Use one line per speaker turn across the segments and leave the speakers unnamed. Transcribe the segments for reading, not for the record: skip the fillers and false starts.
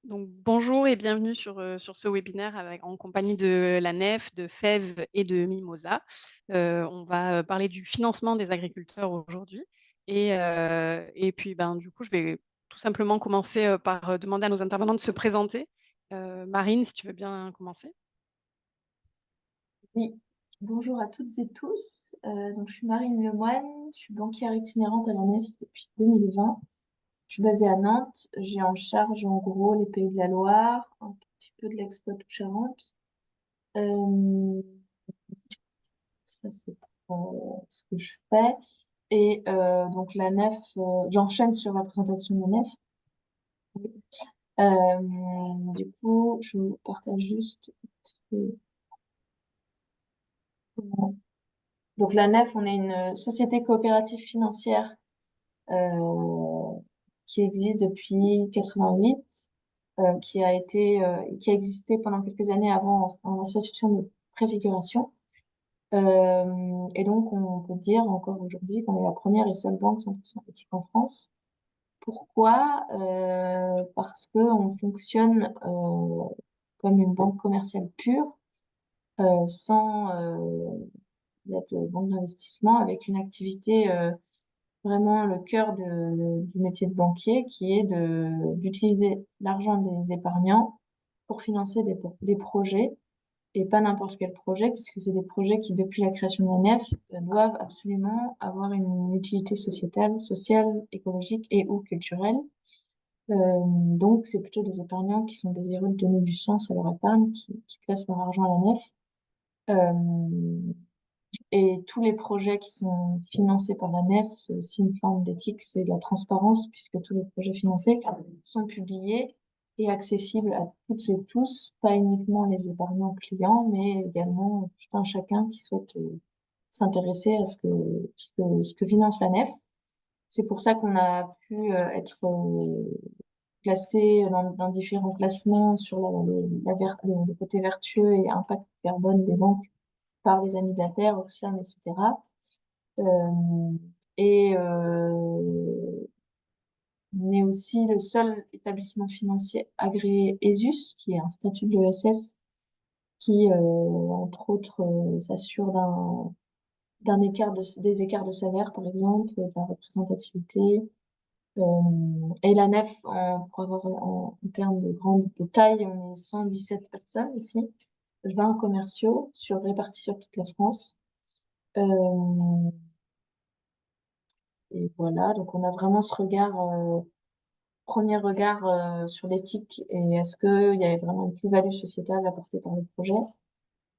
Donc, bonjour et bienvenue sur ce webinaire en compagnie de la NEF, de FEV et de Mimosa. On va parler du financement des agriculteurs aujourd'hui. Et puis, du coup, je vais tout simplement commencer par demander à nos intervenants de se présenter. Marine, si tu veux bien commencer.
Oui, bonjour à toutes et tous. Donc, je suis Marine Lemoine, je suis banquière itinérante à la NEF depuis 2020. Je suis basée à Nantes. J'ai en charge en gros les Pays de la Loire, un tout petit peu de l'exploit Charente. Euh, Ça, c'est ce que je fais. Et donc, la NEF, j'enchaîne sur la présentation de la NEF. Du coup, je vous partage juste. euh, Donc, la NEF, on est une société coopérative financière euh, qui existe depuis 88, qui a existé pendant quelques années avant en association de préfiguration. Et donc, on peut dire encore aujourd'hui qu'on est la première et seule banque 100% éthique en France. Pourquoi? Parce que on fonctionne comme une banque commerciale pure, sans être banque d'investissement, avec une activité vraiment le cœur du métier de banquier, qui est d'utiliser l'argent des épargnants pour financer des projets, et pas n'importe quel projet, puisque c'est des projets qui, depuis la création de la NEF, doivent absolument avoir une utilité sociale, écologique et ou culturelle. Donc, c'est plutôt des épargnants qui sont désireux de donner du sens à leur épargne, qui placent leur argent à la NEF. Euh, et tous les projets qui sont financés par la NEF, c'est aussi une forme d'éthique, c'est de la transparence, puisque tous les projets financés sont publiés et accessibles à toutes et tous, pas uniquement les épargnants clients, mais également tout un chacun qui souhaite s'intéresser à ce que finance la NEF. C'est pour ça qu'on a pu être classé dans différents classements sur le côté vertueux et impact carbone des banques par les Amis de la Terre, Oxfam, etc. Euh, et on est aussi le seul établissement financier agréé ESUS, qui est un statut de l'ESS, qui, entre autres, s'assure des écarts de salaire, par exemple, de la représentativité. Et la nef, pour avoir en termes de taille, on est 117 personnes ici, 20 commerciaux répartis sur toute la France. Euh, Et voilà, donc on a vraiment ce premier regard sur l'éthique et est-ce qu'il y avait vraiment une plus-value sociétale apportée par le projet.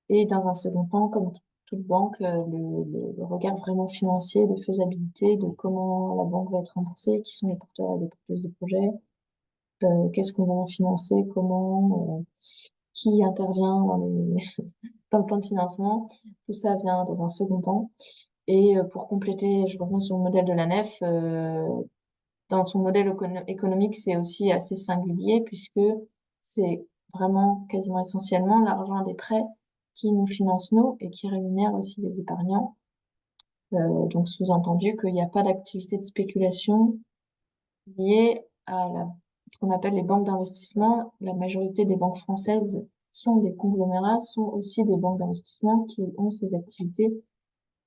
Et dans un second temps, comme toute banque, le regard vraiment financier de faisabilité, de comment la banque va être remboursée, qui sont les porteurs et les porteuses de projets, qu'est-ce qu'on va financer, comment, qui intervient dans le plan de financement. Tout ça vient dans un second temps. Et pour compléter, je reviens sur le modèle de la nef. Dans son modèle économique, c'est aussi assez singulier puisque c'est vraiment quasiment essentiellement l'argent des prêts qui nous finance nous et qui rémunère aussi les épargnants. Donc sous-entendu qu'il n'y a pas d'activité de spéculation liée à ce qu'on appelle les banques d'investissement. La majorité des banques françaises sont des conglomérats, sont aussi des banques d'investissement qui ont ces activités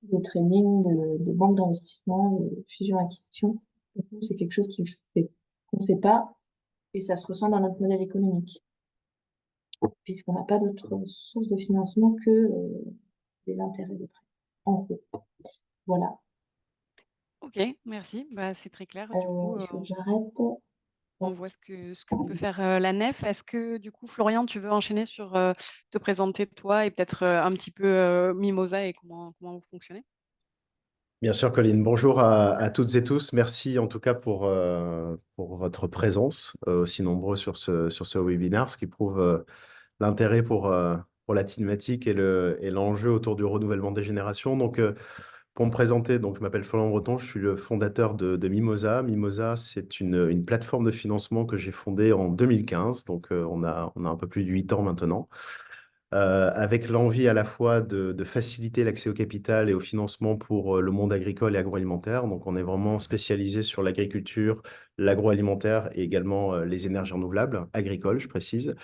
de trading, de banque d'investissement, de fusion-acquisition. Donc, nous, c'est quelque chose qu'on fait pas et ça se ressent dans notre modèle économique, puisqu'on n'a pas d'autre source de financement que des intérêts de prêt. En gros, voilà.
Ok, merci. C'est très clair. Du coup,
Il faut que j'arrête.
on voit ce que peut faire la nef. Est-ce que, du coup, Florian, tu veux enchaîner sur te présenter toi et peut-être un petit peu Mimosa et comment vous fonctionnez?
Bien sûr, Colline. Bonjour à toutes et tous. Merci en tout cas pour votre présence aussi nombreux sur ce webinaire, ce qui prouve l'intérêt pour la thématique et l'enjeu autour du renouvellement des générations. Donc, pour me présenter, donc, je m'appelle Florian Breton, je suis le fondateur de Mimosa. Mimosa, c'est une plateforme de financement que j'ai fondée en 2015, donc on a un peu plus de 8 ans maintenant. Avec l'envie à la fois de faciliter l'accès au capital et au financement pour le monde agricole et agroalimentaire. Donc, on est vraiment spécialisé sur l'agriculture, l'agroalimentaire et également les énergies renouvelables, agricoles, je précise,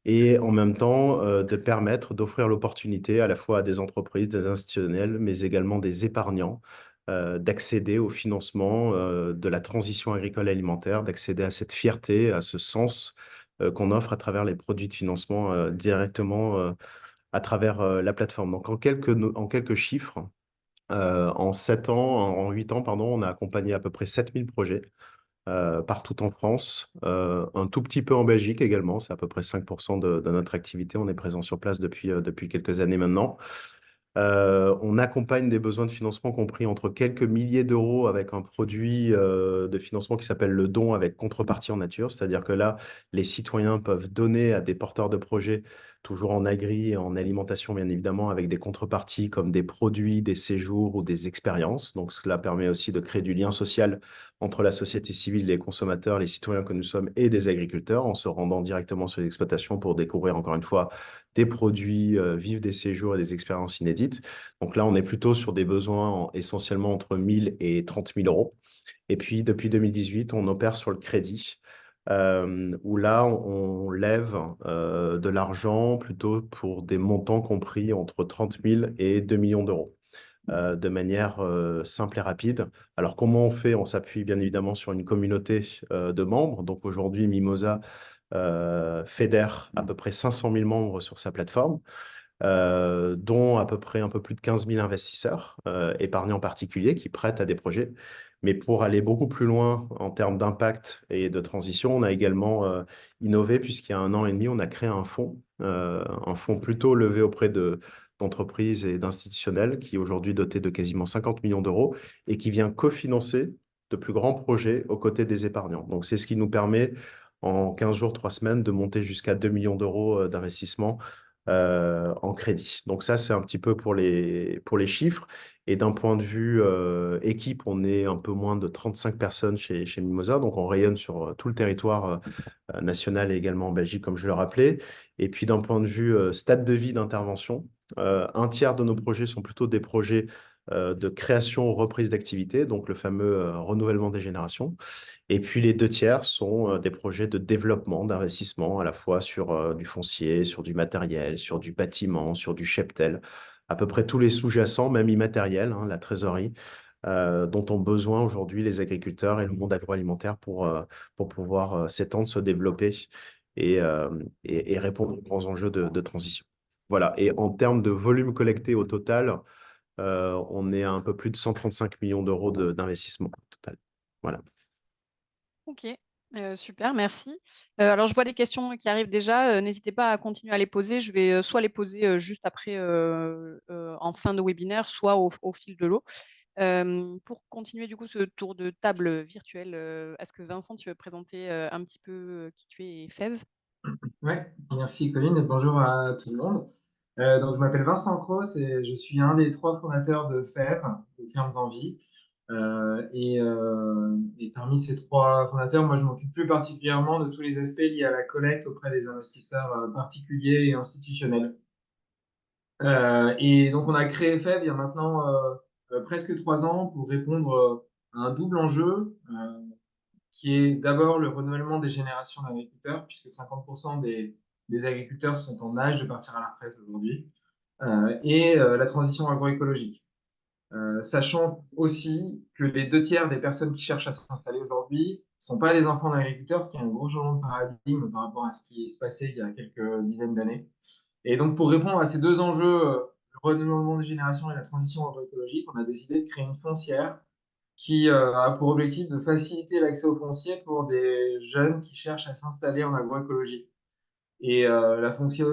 et en même temps de permettre d'offrir l'opportunité à la fois à des entreprises, des institutionnels, mais également des épargnants d'accéder au financement de la transition agricole et alimentaire, d'accéder à cette fierté, à ce sens qu'on offre à travers les produits de financement directement à travers la plateforme. Donc en quelques chiffres, en 7 ans, en 8 ans, pardon, on a accompagné à peu près 7000 projets partout en France, un tout petit peu en Belgique également, c'est à peu près 5% de notre activité. On est présent sur place depuis quelques années maintenant. On accompagne des besoins de financement compris entre quelques milliers d'euros avec un produit de financement qui s'appelle le don avec contrepartie en nature. C'est-à-dire que là, les citoyens peuvent donner à des porteurs de projets, toujours en agri et en alimentation, bien évidemment, avec des contreparties comme des produits, des séjours ou des expériences. Donc, cela permet aussi de créer du lien social entre la société civile, les consommateurs, les citoyens que nous sommes et des agriculteurs en se rendant directement sur les exploitations pour découvrir, encore une fois, des produits, vivre des séjours et des expériences inédites. Donc là, on est plutôt sur des besoins essentiellement entre 1000 et 30 000 euros. Et puis, depuis 2018, on opère sur le crédit, où là, on lève de l'argent plutôt pour des montants compris entre 30 000 et 2 millions d'euros. De manière simple et rapide. Alors, comment on fait? On s'appuie bien évidemment sur une communauté de membres. Donc, aujourd'hui, Mimosa fédère à peu près 500 000 membres sur sa plateforme, dont à peu près un peu plus de 15 000 investisseurs, épargnants particuliers qui prêtent à des projets. Mais pour aller beaucoup plus loin en termes d'impact et de transition, on a également innové puisqu'il y a 1 an et demi, on a créé un fonds plutôt levé auprès d'entreprises et d'institutionnels qui est aujourd'hui doté de quasiment 50 millions d'euros et qui vient cofinancer de plus grands projets aux côtés des épargnants. Donc, c'est ce qui nous permet en 15 jours, 3 semaines, de monter jusqu'à 2 millions d'euros d'investissement en crédit. Donc ça, c'est un petit peu pour les chiffres. Et d'un point de vue équipe, on est un peu moins de 35 personnes chez Mimosa. Donc on rayonne sur tout le territoire national et également en Belgique, comme je le rappelais. Et puis d'un point de vue stade de vie d'intervention, un tiers de nos projets sont plutôt des projets de création ou reprise d'activité, donc le fameux renouvellement des générations. Et puis les 2 tiers sont des projets de développement, d'investissement, à la fois sur du foncier, sur du matériel, sur du bâtiment, sur du cheptel, à peu près tous les sous-jacents, même immatériels, hein, la trésorerie, dont ont besoin aujourd'hui les agriculteurs et le monde agroalimentaire pour pouvoir s'étendre, se développer et, euh, et répondre aux grands enjeux de transition. Voilà. Et en termes de volume collecté au total, on est à un peu plus de 135 millions d'euros d'investissement au total. Voilà.
OK, super, merci. Alors je vois des questions qui arrivent déjà, n'hésitez pas à continuer à les poser. Je vais, soit les poser, juste après, en fin de webinaire, soit au fil de l'eau. Pour continuer du coup ce tour de table virtuel, est-ce que Vincent, tu veux présenter, un petit peu, qui tu es et Fève?
Ouais, merci Colline et bonjour à tout le monde. Donc, je m'appelle Vincent Cros et je suis un des 3 fondateurs de FEV, de Fermes en Vie. Et parmi ces 3 fondateurs, moi, je m'occupe plus particulièrement de tous les aspects liés à la collecte auprès des investisseurs particuliers et institutionnels. Et donc, on a créé FEV il y a maintenant presque 3 ans pour répondre à un double enjeu. Qui est d'abord le renouvellement des générations d'agriculteurs, puisque 50% des agriculteurs sont en âge de partir à la retraite aujourd'hui, et la transition agroécologique. Sachant aussi que les 2 tiers des personnes qui cherchent à s'installer aujourd'hui ne sont pas des enfants d'agriculteurs, ce qui est un gros changement de paradigme par rapport à ce qui se passait il y a quelques dizaines d'années. Et donc, pour répondre à ces 2 enjeux, le renouvellement des générations et la transition agroécologique, on a décidé de créer une foncière qui a pour objectif de faciliter l'accès au foncier pour des jeunes qui cherchent à s'installer en agroécologie. Et la foncière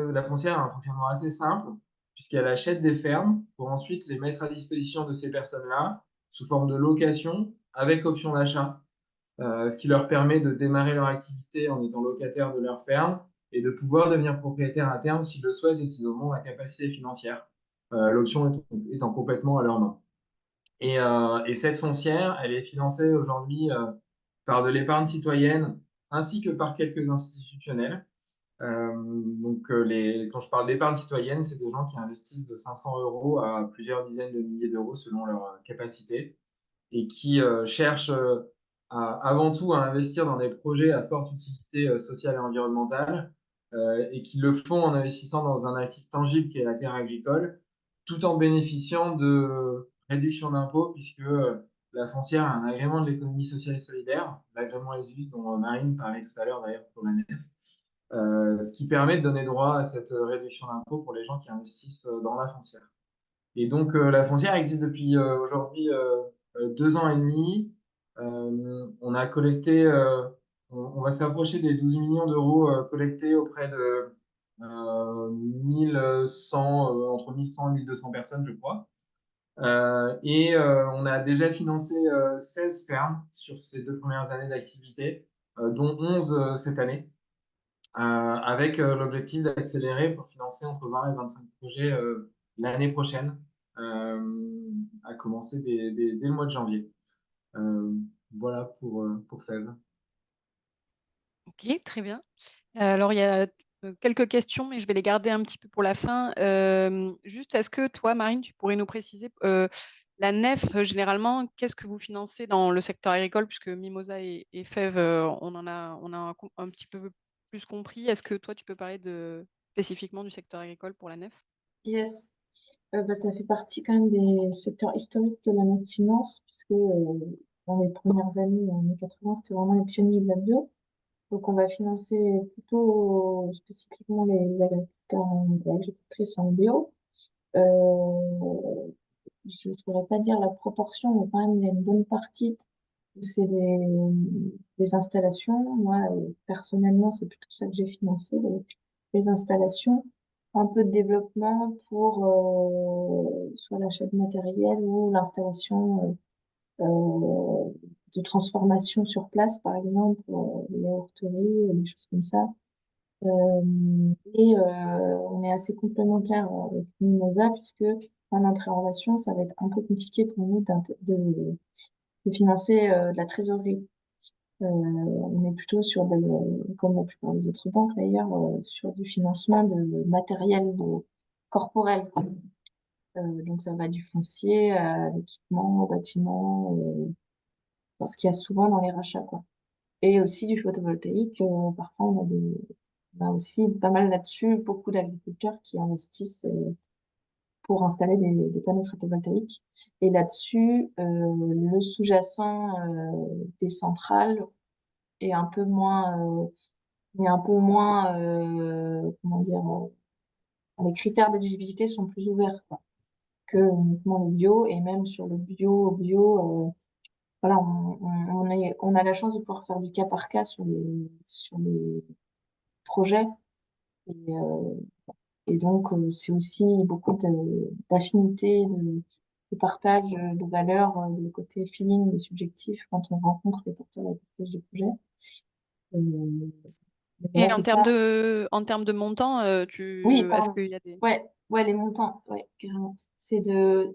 a un fonctionnement assez simple, puisqu'elle achète des fermes pour ensuite les mettre à disposition de ces personnes-là sous forme de location avec option d'achat, ce qui leur permet de démarrer leur activité en étant locataire de leur ferme et de pouvoir devenir propriétaire à terme s'ils le souhaitent et s'ils en ont la capacité financière, l'option étant complètement à leur main. Et cette foncière, elle est financée aujourd'hui par de l'épargne citoyenne ainsi que par quelques institutionnels. Quand je parle d'épargne citoyenne, c'est des gens qui investissent de 500 euros à plusieurs dizaines de milliers d'euros selon leur capacité et qui cherchent avant tout à investir dans des projets à forte utilité sociale et environnementale et qui le font en investissant dans un actif tangible qui est la terre agricole, tout en bénéficiant de réductions d'impôts, puisque la foncière a un agrément de l'économie sociale et solidaire, l'agrément ESUS dont Marine parlait tout à l'heure d'ailleurs pour la nef, ce qui permet de donner droit à cette réduction d'impôts pour les gens qui investissent dans la foncière. Et donc, la foncière existe depuis aujourd'hui 2 ans et demi. On a collecté, on va s'approcher des 12 millions d'euros collectés auprès de 1100, entre 1100 et 1200 personnes, je crois. Et on a déjà financé 16 fermes sur ces 2 premières années d'activité, dont 11 cette année, avec l'objectif d'accélérer pour financer entre 20 et 25 projets l'année prochaine, à commencer dès le mois de janvier. Voilà pour FEV.
Ok, très bien. Alors, il y a quelques questions, mais je vais les garder un petit peu pour la fin. Juste, est-ce que toi, Marine, tu pourrais nous préciser la nef, généralement, qu'est-ce que vous financez dans le secteur agricole, puisque Mimosa et FEV, on a un petit peu plus compris. Est-ce que toi, tu peux parler spécifiquement du secteur agricole pour la nef?
Yes. Ça fait partie quand même des secteurs historiques de la finance, puisque dans les premières années, en 1980, c'était vraiment les pionniers de la bio. Donc, on va financer plutôt spécifiquement les agriculteurs et agricultrices en bio. Je ne saurais pas dire la proportion, mais quand même, il y a une bonne partie où c'est des installations. Moi, personnellement, c'est plutôt ça que j'ai financé, les installations. Un peu de développement pour soit l'achat de matériel ou l'installation de transformation sur place, par exemple, les yaourteries, des choses comme ça. Et on est assez complémentaires avec Mimosa, puisque en entrée en relation, ça va être un peu compliqué pour nous de financer de la trésorerie. On est plutôt sur comme la plupart des autres banques d'ailleurs, sur du financement de matériel corporel. Donc ça va du foncier à l'équipement, au bâtiment, ce qu'il y a souvent dans les rachats, quoi. Et aussi du photovoltaïque. Parfois on a aussi pas mal là-dessus, beaucoup d'agriculteurs qui investissent pour installer des panneaux photovoltaïques. Et là-dessus, le sous-jacent des centrales est un peu moins, comment dire, les critères d'éligibilité sont plus ouverts, quoi, que uniquement le bio. Et même sur le bio, voilà, on a la chance de pouvoir faire du cas par cas sur les projets. Et, euh, et donc, c'est aussi beaucoup d'affinité, de partage de valeurs, le côté feeling et subjectif quand on rencontre les porteurs et les porteuses de projets. Euh,
Et
voilà, c'est ça.
en termes de montant,
Oui,
est-ce
pardon.
qu'il y a des...
Ouais, les montants, ouais, carrément.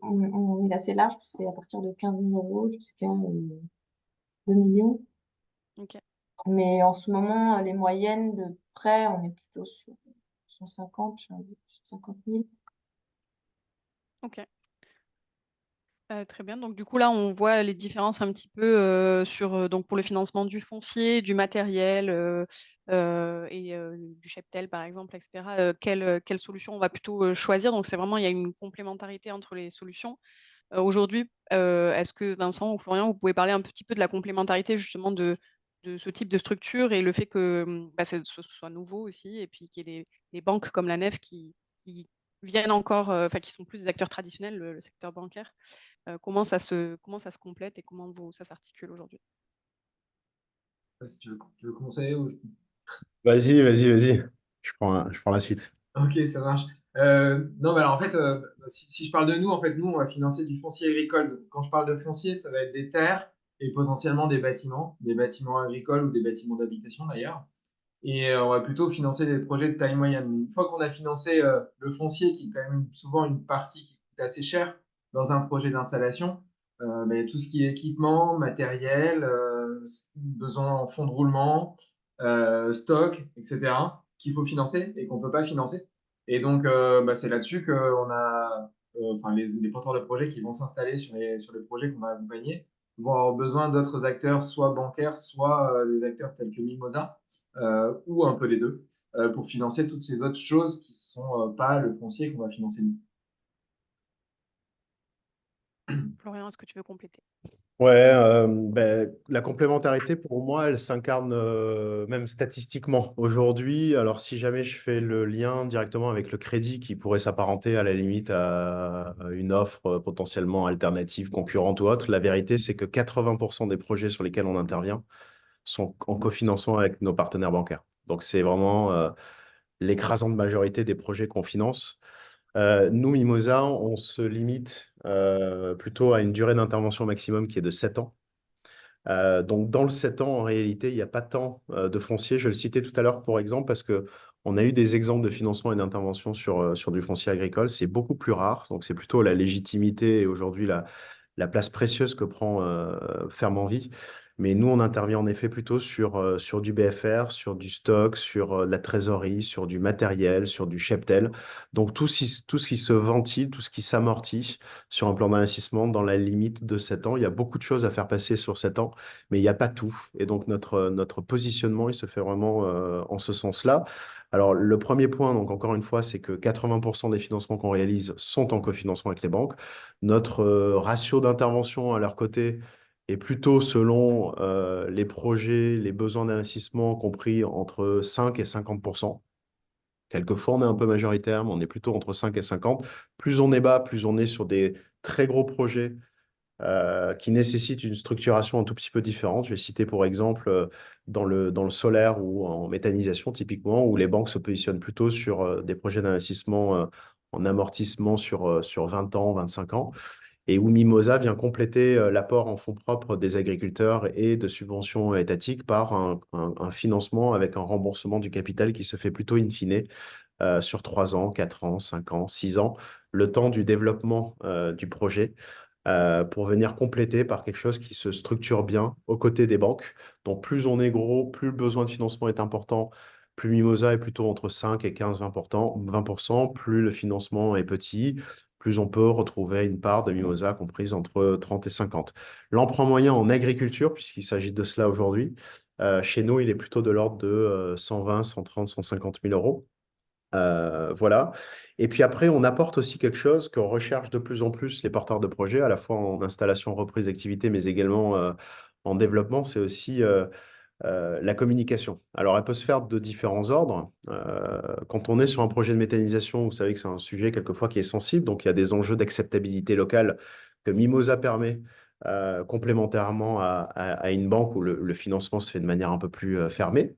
On est assez large, c'est à partir de 15 000 euros jusqu'à 2 millions.
Ok,
Mais en ce moment, les moyennes de prêt, on est plutôt sur 150, 150 000.
ok. Très bien. Donc, du coup, là, on voit les différences un petit peu donc pour le financement du foncier, du matériel et du cheptel, par exemple, etc. Quelle solution on va plutôt choisir. Donc, c'est vraiment, il y a une complémentarité entre les solutions. Aujourd'hui, est-ce que Vincent ou Florian, vous pouvez parler un petit peu de la complémentarité justement de ce type de structure et le fait que ce soit nouveau aussi et puis qu'il y ait des banques comme la Nef qui viennent encore, enfin qui sont plus des acteurs traditionnels, le secteur bancaire. Comment ça se complète et ça s'articule aujourd'hui?
Si tu veux commencer ou
Vas-y. Je prends la suite.
Ok, ça marche. Non, mais alors en fait, si je parle de nous, en fait, nous, on va financer du foncier agricole. Donc, quand je parle de foncier, ça va être des terres et potentiellement des bâtiments agricoles ou des bâtiments d'habitation d'ailleurs. Et on va plutôt financer des projets de taille moyenne. Une fois qu'on a financé le foncier, qui est quand même souvent une partie qui coûte assez cher dans un projet d'installation, il y a tout ce qui est équipement, matériel, besoin en fonds de roulement, stock, etc., qu'il faut financer et qu'on ne peut pas financer. Et donc, c'est là-dessus qu'on a enfin, les porteurs de projets qui vont s'installer sur les projets qu'on va accompagner vont avoir besoin d'autres acteurs, soit bancaires, soit des acteurs tels que Mimosa, ou un peu les deux, pour financer toutes ces autres choses qui ne sont pas le foncier qu'on va financer nous.
Florian, est-ce que tu veux compléter?
Ouais, la complémentarité, pour moi, elle s'incarne même statistiquement aujourd'hui. Alors, si jamais je fais le lien directement avec le crédit qui pourrait s'apparenter à la limite à une offre potentiellement alternative, concurrente ou autre, la vérité, c'est que 80% des projets sur lesquels on intervient sont en cofinancement avec nos partenaires bancaires. Donc, c'est vraiment l'écrasante majorité des projets qu'on finance. Nous, Mimosa, on se limite plutôt à une durée d'intervention maximum qui est de 7 ans. Donc, dans le 7 ans, en réalité, il n'y a pas tant de foncier. Je le citais tout à l'heure pour exemple parce que on a eu des exemples de financement et d'intervention sur du foncier agricole. C'est beaucoup plus rare. Donc, c'est plutôt la légitimité et aujourd'hui la place précieuse que prend Ferme Envie. Mais nous, on intervient en effet plutôt sur du BFR, sur du stock, sur de la trésorerie, sur du matériel, sur du cheptel. Donc, tout ce qui se ventile, tout ce qui s'amortit sur un plan d'investissement dans la limite de 7 ans. Il y a beaucoup de choses à faire passer sur 7 ans, mais il n'y a pas tout. Et donc, notre positionnement, il se fait vraiment en ce sens-là. Alors, le premier point, donc encore une fois, c'est que 80% des financements qu'on réalise sont en cofinancement avec les banques. Notre ratio d'intervention à leur côté est plutôt selon les projets, les besoins d'investissement compris entre 5 et 50%. Quelquefois, on est un peu majoritaire, mais on est plutôt entre 5 et 50. Plus on est bas, plus on est sur des très gros projets qui nécessitent une structuration un tout petit peu différente. Je vais citer pour exemple dans le solaire ou en méthanisation typiquement, où les banques se positionnent plutôt sur des projets d'investissement en amortissement sur 20 ans, 25 ans, et où Mimosa vient compléter l'apport en fonds propres des agriculteurs et de subventions étatiques par un financement avec un remboursement du capital qui se fait plutôt in fine sur 3 ans, 4 ans, 5 ans, 6 ans, le temps du développement du projet pour venir compléter par quelque chose qui se structure bien aux côtés des banques. Donc plus on est gros, plus le besoin de financement est important, plus Mimosa est plutôt entre 5 et 15-20%, 20%, plus le financement est petit, plus on peut retrouver une part de Mimosa comprise entre 30 et 50. L'emprunt moyen en agriculture, puisqu'il s'agit de cela aujourd'hui, chez nous, il est plutôt de l'ordre de 120, 130, 150 000 euros. Voilà. Et puis après, on apporte aussi quelque chose qu'on recherche de plus en plus les porteurs de projets, à la fois en installation, reprise d'activité, mais également en développement, c'est aussi la communication. Alors, elle peut se faire de différents ordres. Quand on est sur un projet de méthanisation, vous savez que c'est un sujet quelquefois qui est sensible, donc il y a des enjeux d'acceptabilité locale que Mimosa permet complémentairement à une banque où le financement se fait de manière un peu plus fermée.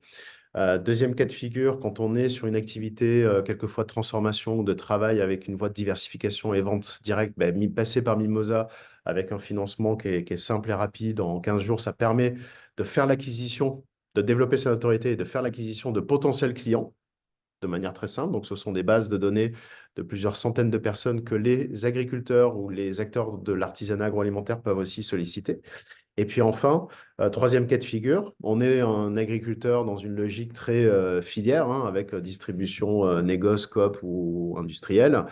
Deuxième cas de figure, quand on est sur une activité quelquefois de transformation ou de travail avec une voie de diversification et vente directe, passer par Mimosa avec un financement qui est simple et rapide, en 15 jours, ça permet de faire l'acquisition, de développer sa notoriété et de faire l'acquisition de potentiels clients de manière très simple. Donc, ce sont des bases de données de plusieurs centaines de personnes que les agriculteurs ou les acteurs de l'artisanat agroalimentaire peuvent aussi solliciter. Et puis enfin, troisième cas de figure, on est un agriculteur dans une logique très filière, hein, avec distribution négoce, coop ou industrielle.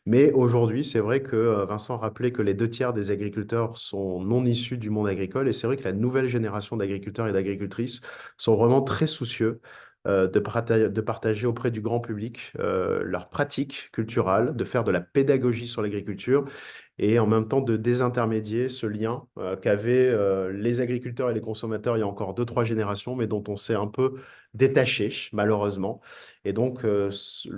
Mais aujourd'hui, c'est vrai que Vincent rappelait que les 2 tiers des agriculteurs sont non issus du monde agricole. Et c'est vrai que la nouvelle génération d'agriculteurs et d'agricultrices sont vraiment très soucieux de partager auprès du grand public leurs pratiques culturales, de faire de la pédagogie sur l'agriculture et en même temps de désintermédier ce lien qu'avaient les agriculteurs et les consommateurs il y a encore 2, 3 générations, mais dont on s'est un peu détaché, malheureusement. Et donc,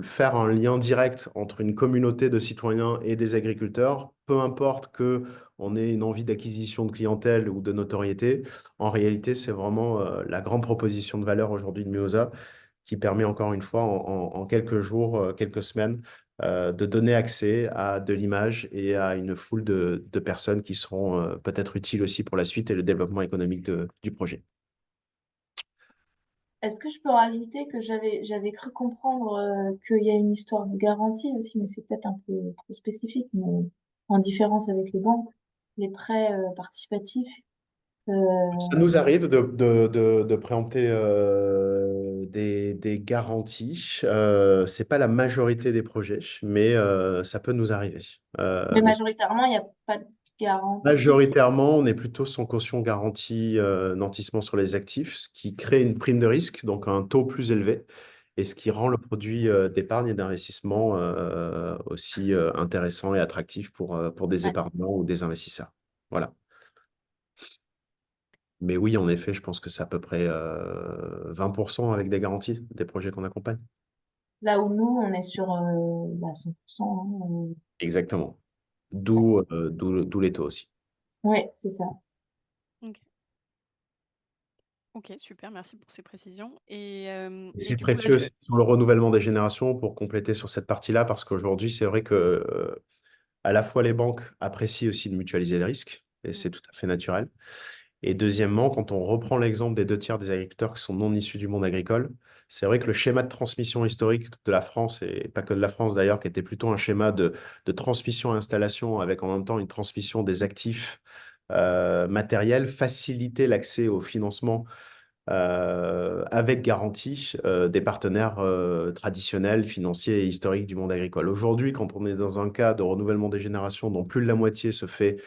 faire un lien direct entre une communauté de citoyens et des agriculteurs, peu importe que on ait une envie d'acquisition de clientèle ou de notoriété, en réalité, c'est vraiment la grande proposition de valeur aujourd'hui de Mimosa qui permet encore une fois en quelques jours, quelques semaines, de donner accès à de l'image et à une foule de personnes qui seront peut-être utiles aussi pour la suite et le développement économique du projet.
Est-ce que je peux rajouter que j'avais cru comprendre qu'il y a une histoire de garantie aussi, mais c'est peut-être un peu trop spécifique, mais en différence avec les banques, les prêts participatifs. euh,
Ça nous arrive de préempter des garanties. C'est pas la majorité des projets, mais ça peut nous arriver.
mais majoritairement, il n'y a pas de garantie.
Majoritairement, on est plutôt sans caution garantie nantissement sur les actifs, ce qui crée une prime de risque, donc un taux plus élevé, et ce qui rend le produit d'épargne et d'investissement aussi intéressant et attractif pour des
Ouais.
épargnants ou des investisseurs. Voilà. Mais oui, en effet, je pense que c'est à peu près 20% avec des garanties des projets qu'on accompagne.
Là où nous, on est sur 100%. Hein,
Exactement.
ouais.
D'où les taux aussi.
Ouais, c'est ça.
Ok. Ok, super, merci pour ces précisions. Et
C'est
du coup, là,
précieux sur le renouvellement des générations pour compléter sur cette partie-là, parce qu'aujourd'hui, c'est vrai que à la fois les banques apprécient aussi de mutualiser les risques, et c'est tout à fait naturel. Et deuxièmement, quand on reprend l'exemple des 2 tiers des agriculteurs qui sont non issus du monde agricole, c'est vrai que le schéma de transmission historique de la France, et pas que de la France d'ailleurs, qui était plutôt un schéma de transmission-installation avec en même temps une transmission des actifs matériels, facilitait l'accès au financement avec garantie des partenaires traditionnels, financiers et historiques du monde agricole. Aujourd'hui, quand on est dans un cas de renouvellement des générations dont plus de la moitié se fait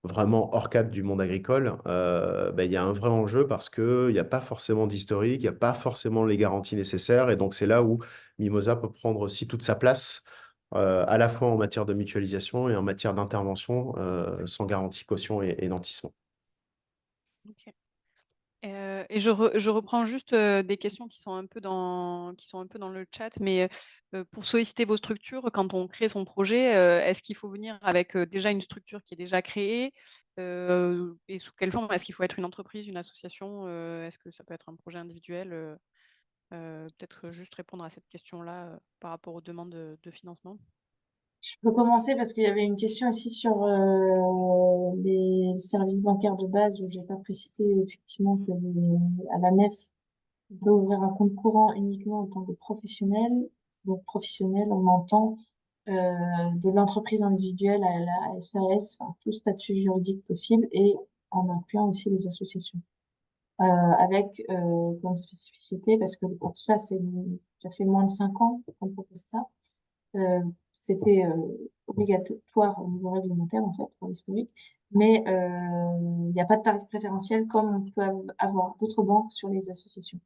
vraiment hors cadre du monde agricole, ben, il y a un vrai enjeu parce qu'il n'y a pas forcément d'historique, il n'y a pas forcément les garanties nécessaires. Et donc, c'est là où Mimosa peut prendre aussi toute sa place, à la fois en matière de mutualisation et en matière d'intervention, sans garantie, caution et nantissement.
ok. Et je reprends juste des questions qui sont un peu dans le chat, mais pour solliciter vos structures, quand on crée son projet, est-ce qu'il faut venir avec déjà une structure qui est déjà créée et sous quelle forme? Est-ce qu'il faut être une entreprise, une association? Est-ce que ça peut être un projet individuel? Peut-être juste répondre à cette question-là par rapport aux demandes de financement.
Je peux commencer parce qu'il y avait une question aussi sur les services bancaires de base où j'ai pas précisé effectivement que à la nef, on peut ouvrir un compte courant uniquement en tant que professionnel. Donc professionnel, on entend de l'entreprise individuelle à la SAS, enfin, tout statut juridique possible et en incluant aussi les associations. Avec comme spécificité, parce que pour tout ça, ça fait moins de 5 ans qu'on propose ça. C'était obligatoire au niveau réglementaire, en fait, pour l'historique. Mais il n'y a pas de tarif préférentiel comme on peut avoir d'autres banques sur les associations.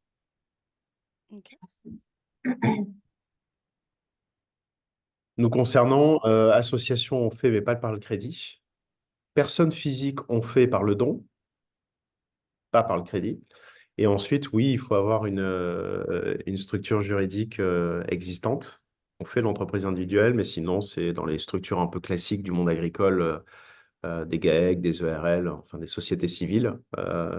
Ok.
Nous concernant, association, on fait, mais pas par le crédit. Personnes physiques, on fait par le don, pas par le crédit. Et ensuite, oui, il faut avoir une structure juridique existante. On fait l'entreprise individuelle, mais sinon, c'est dans les structures un peu classiques du monde agricole, des GAEC, des ERL, enfin des sociétés civiles.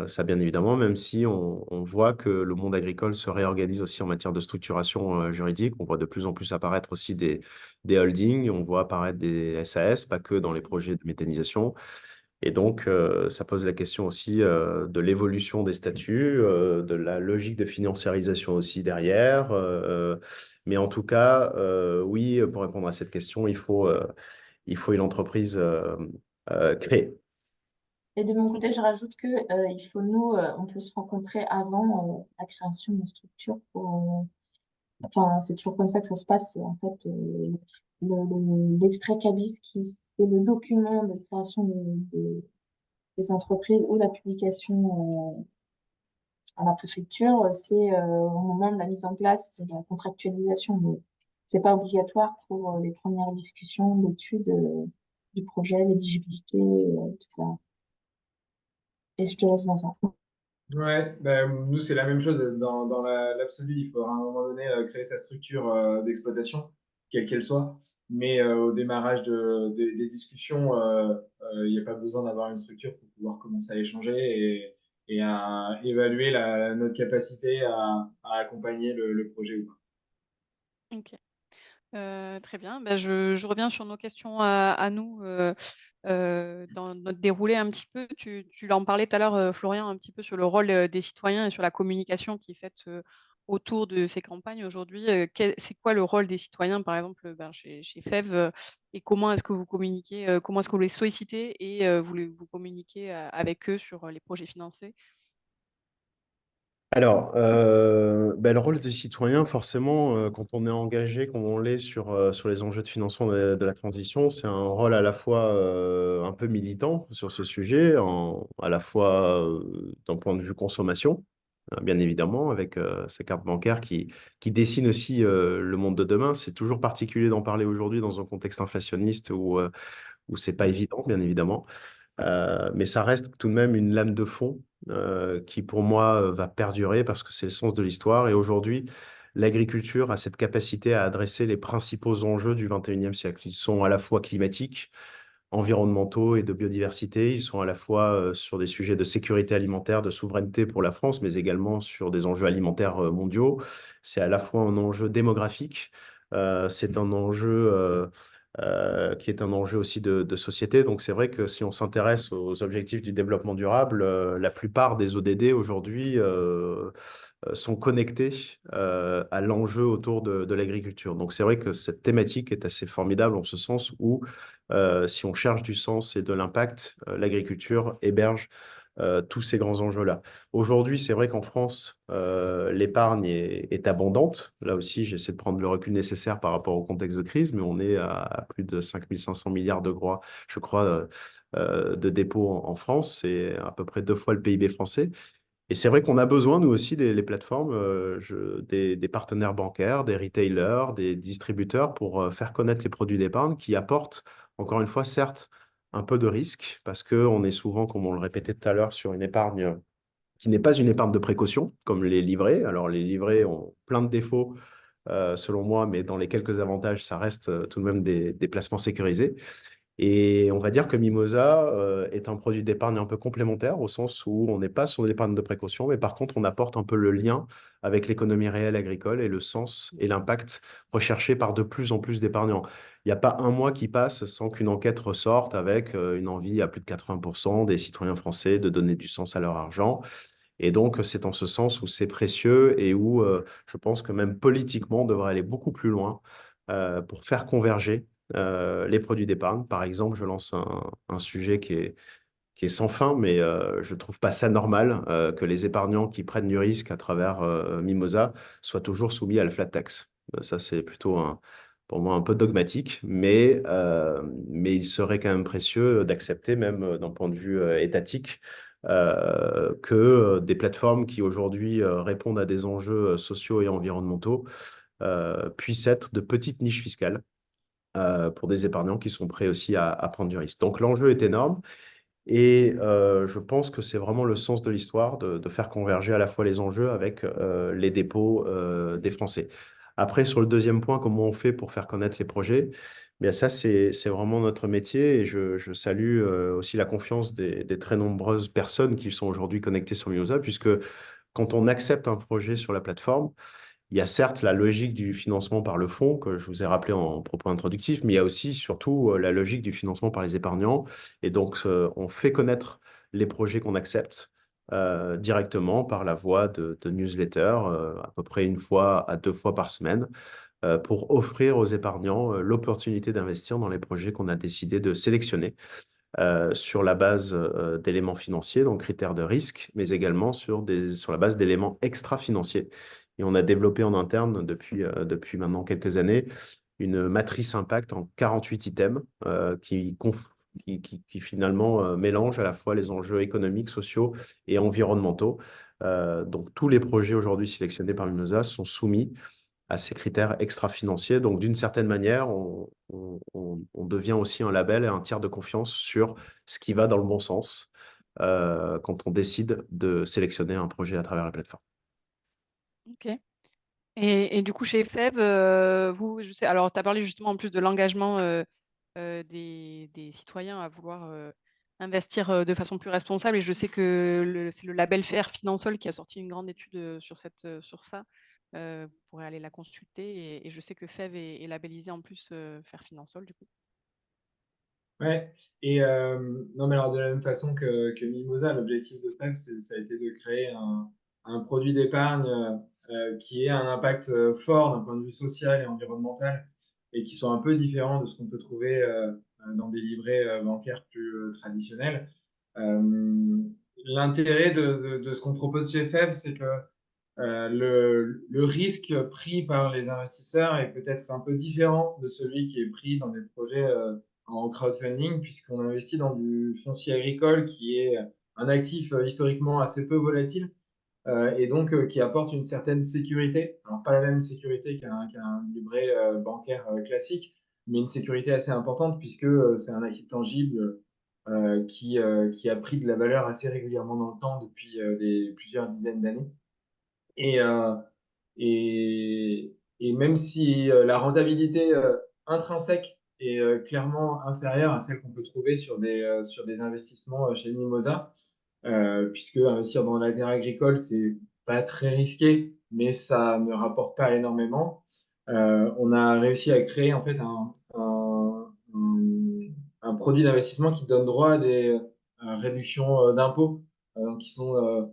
Ça, bien évidemment, même si on voit que le monde agricole se réorganise aussi en matière de structuration juridique. On voit de plus en plus apparaître aussi des holdings, on voit apparaître des SAS, pas que dans les projets de méthanisation. Et donc, ça pose la question aussi de l'évolution des statuts, de la logique de financiarisation aussi derrière. Mais en tout cas, oui, pour répondre à cette question, il faut une entreprise créée.
Et de mon côté,
Ok.
je rajoute que il faut on peut se rencontrer avant la création d'une structure pour, enfin, c'est toujours comme ça que ça se passe. En fait, l'extrait CABIS, qui c'est le document de création des entreprises ou la publication à la préfecture, c'est au moment de la mise en place de la contractualisation. Mais c'est pas obligatoire pour les premières discussions d'études du projet, l'éligibilité, etc. Et je te laisse Vincent.
Ouais, nous, c'est la même chose. Dans l'absolu, il faudra à un moment donné créer sa structure d'exploitation, quelle qu'elle soit. Mais au démarrage des discussions, il n'y a pas besoin d'avoir une structure pour pouvoir commencer à échanger et à évaluer notre capacité à accompagner le projet ou pas.
Ok. Très bien. Ben, je reviens sur nos questions à nous dans notre déroulé un petit peu. Tu en parlais tout à l'heure, Florian, un petit peu sur le rôle des citoyens et sur la communication qui est faite autour de ces campagnes aujourd'hui. C'est quoi le rôle des citoyens, par exemple, ben, chez FEV et comment est-ce que vous communiquez, comment est-ce que vous les sollicitez et vous communiquez avec eux sur les projets financés?
Alors, le rôle des citoyens, forcément, quand on est engagé, comme on l'est sur les enjeux de financement de la transition, c'est un rôle à la fois un peu militant sur ce sujet, à la fois d'un point de vue consommation, bien évidemment, avec ces cartes bancaires qui dessinent aussi le monde de demain. C'est toujours particulier d'en parler aujourd'hui dans un contexte inflationniste où c'est pas évident, bien évidemment. Mais ça reste tout de même une lame de fond qui, pour moi, va perdurer parce que c'est le sens de l'histoire. Et aujourd'hui, l'agriculture a cette capacité à adresser les principaux enjeux du 21e siècle. Ils sont à la fois climatiques, environnementaux et de biodiversité. Ils sont à la fois sur des sujets de sécurité alimentaire, de souveraineté pour la France, mais également sur des enjeux alimentaires mondiaux. C'est à la fois un enjeu démographique, c'est un enjeu qui est un enjeu aussi de société. Donc c'est vrai que si on s'intéresse aux objectifs du développement durable, la plupart des ODD aujourd'hui sont connectés à l'enjeu autour de l'agriculture. Donc c'est vrai que cette thématique est assez formidable en ce sens où si on cherche du sens et de l'impact, l'agriculture héberge tous ces grands enjeux-là. Aujourd'hui, c'est vrai qu'en France, l'épargne est abondante. Là aussi, j'essaie de prendre le recul nécessaire par rapport au contexte de crise, mais on est à plus de 5 500 milliards je crois, de dépôts en France. C'est à peu près 2 fois le PIB français. Et c'est vrai qu'on a besoin, nous aussi, les plateformes, des partenaires bancaires, des retailers, des distributeurs pour faire connaître les produits d'épargne qui apportent, encore une fois, certes, un peu de risque parce qu'on est souvent, comme on le répétait tout à l'heure, sur une épargne qui n'est pas une épargne de précaution, comme les livrets. Alors, les livrets ont plein de défauts, selon moi, mais dans les quelques avantages, ça reste tout de même des placements sécurisés. Et on va dire que Mimosa est un produit d'épargne un peu complémentaire au sens où on n'est pas sur l'épargne de précaution, mais par contre, on apporte un peu le lien avec l'économie réelle agricole et le sens et l'impact recherché par de plus en plus d'épargnants. Il n'y a pas un mois qui passe sans qu'une enquête ressorte avec une envie à plus de 80% des citoyens français de donner du sens à leur argent. Et donc, c'est en ce sens où c'est précieux et où je pense que même politiquement, on devrait aller beaucoup plus loin pour faire converger les produits d'épargne. Par exemple, je lance un sujet qui est sans fin, mais je ne trouve pas ça normal que les épargnants qui prennent du risque à travers Mimosa soient toujours soumis à la flat tax. Ça, c'est plutôt pour moi un peu dogmatique, mais il serait quand même précieux d'accepter, même d'un point de vue étatique, que des plateformes qui aujourd'hui répondent à des enjeux sociaux et environnementaux puissent être de petites niches fiscales pour des épargnants qui sont prêts aussi à prendre du risque. Donc l'enjeu est énorme. Et je pense que c'est vraiment le sens de l'histoire de faire converger à la fois les enjeux avec les dépôts des Français. Après, sur le deuxième point, comment on fait pour faire connaître les projets? Bien, ça, c'est vraiment notre métier et je salue aussi la confiance des très nombreuses personnes qui sont aujourd'hui connectées sur Mimosa, puisque quand on accepte un projet sur la plateforme, il y a certes la logique du financement par le fonds, que je vous ai rappelé en propos introductif, mais il y a aussi surtout la logique du financement par les épargnants. Et donc, on fait connaître les projets qu'on accepte directement par la voie de newsletters, à peu près 1 fois à 2 fois par semaine, pour offrir aux épargnants l'opportunité d'investir dans les projets qu'on a décidé de sélectionner sur la base d'éléments financiers, donc critères de risque, mais également sur la base d'éléments extra-financiers. Et on a développé en interne depuis maintenant quelques années une matrice impact en 48 items qui finalement mélange à la fois les enjeux économiques, sociaux et environnementaux. Donc tous les projets aujourd'hui sélectionnés par Mimosa sont soumis à ces critères extra-financiers. Donc, d'une certaine manière, on devient aussi un label et un tiers de confiance sur ce qui va dans le bon sens quand on décide de sélectionner un projet à travers la plateforme.
Ok. Et du coup, chez FEV, vous, je sais, alors tu as parlé justement en plus de l'engagement des citoyens à vouloir investir de façon plus responsable. Et je sais que c'est le label Faire Finansol qui a sorti une grande étude sur ça. Vous pourrez aller la consulter. Et je sais que FEV est labellisé en plus Faire Finansol, du coup.
Ouais, et non, mais alors de la même façon que Mimosa, l'objectif de FEV, ça a été de créer un produit d'épargne qui ait un impact fort d'un point de vue social et environnemental et qui soit un peu différent de ce qu'on peut trouver dans des livrets bancaires plus traditionnels. L'intérêt de ce qu'on propose chez FEV, c'est que le risque pris par les investisseurs est peut-être un peu différent de celui qui est pris dans des projets en crowdfunding, puisqu'on investit dans du foncier agricole qui est un actif historiquement assez peu volatile et donc qui apporte une certaine sécurité. Alors, pas la même sécurité qu'un livret bancaire classique, mais une sécurité assez importante puisque c'est un actif tangible qui a pris de la valeur assez régulièrement dans le temps depuis plusieurs dizaines d'années. Et, euh, et même si la rentabilité intrinsèque est clairement inférieure à celle qu'on peut trouver sur des investissements chez Mimosa, puisque investir dans la terre agricole, c'est pas très risqué, mais ça ne rapporte pas énormément. On a réussi à créer en fait un produit d'investissement qui donne droit à des réductions d'impôts, qui sont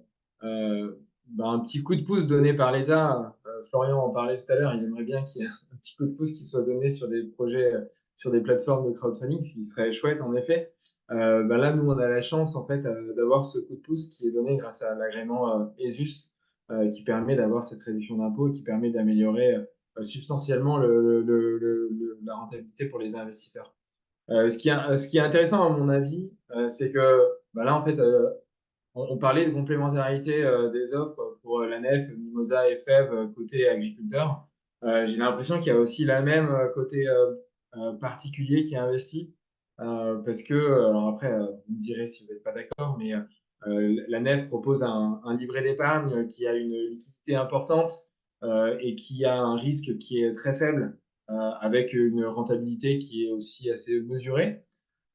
un petit coup de pouce donné par l'État. Florian en parlait tout à l'heure, il aimerait bien qu'il y ait un petit coup de pouce qui soit donné sur des projets, sur des plateformes de crowdfunding, ce qui serait chouette en effet. Là, nous, on a la chance en fait d'avoir ce coup de pouce qui est donné grâce à l'agrément ESUS, qui permet d'avoir cette réduction d'impôt, qui permet d'améliorer substantiellement la rentabilité pour les investisseurs. Ce qui est intéressant à mon avis, c'est que là, en fait, on parlait de complémentarité des offres pour la nef, Mimosa et Fève côté agriculteur. J'ai l'impression qu'il y a aussi la même côté particulier qui investit. Parce que, alors après, vous me direz si vous n'êtes pas d'accord, mais la nef propose un livret d'épargne qui a une liquidité importante et qui a un risque qui est très faible, avec une rentabilité qui est aussi assez mesurée.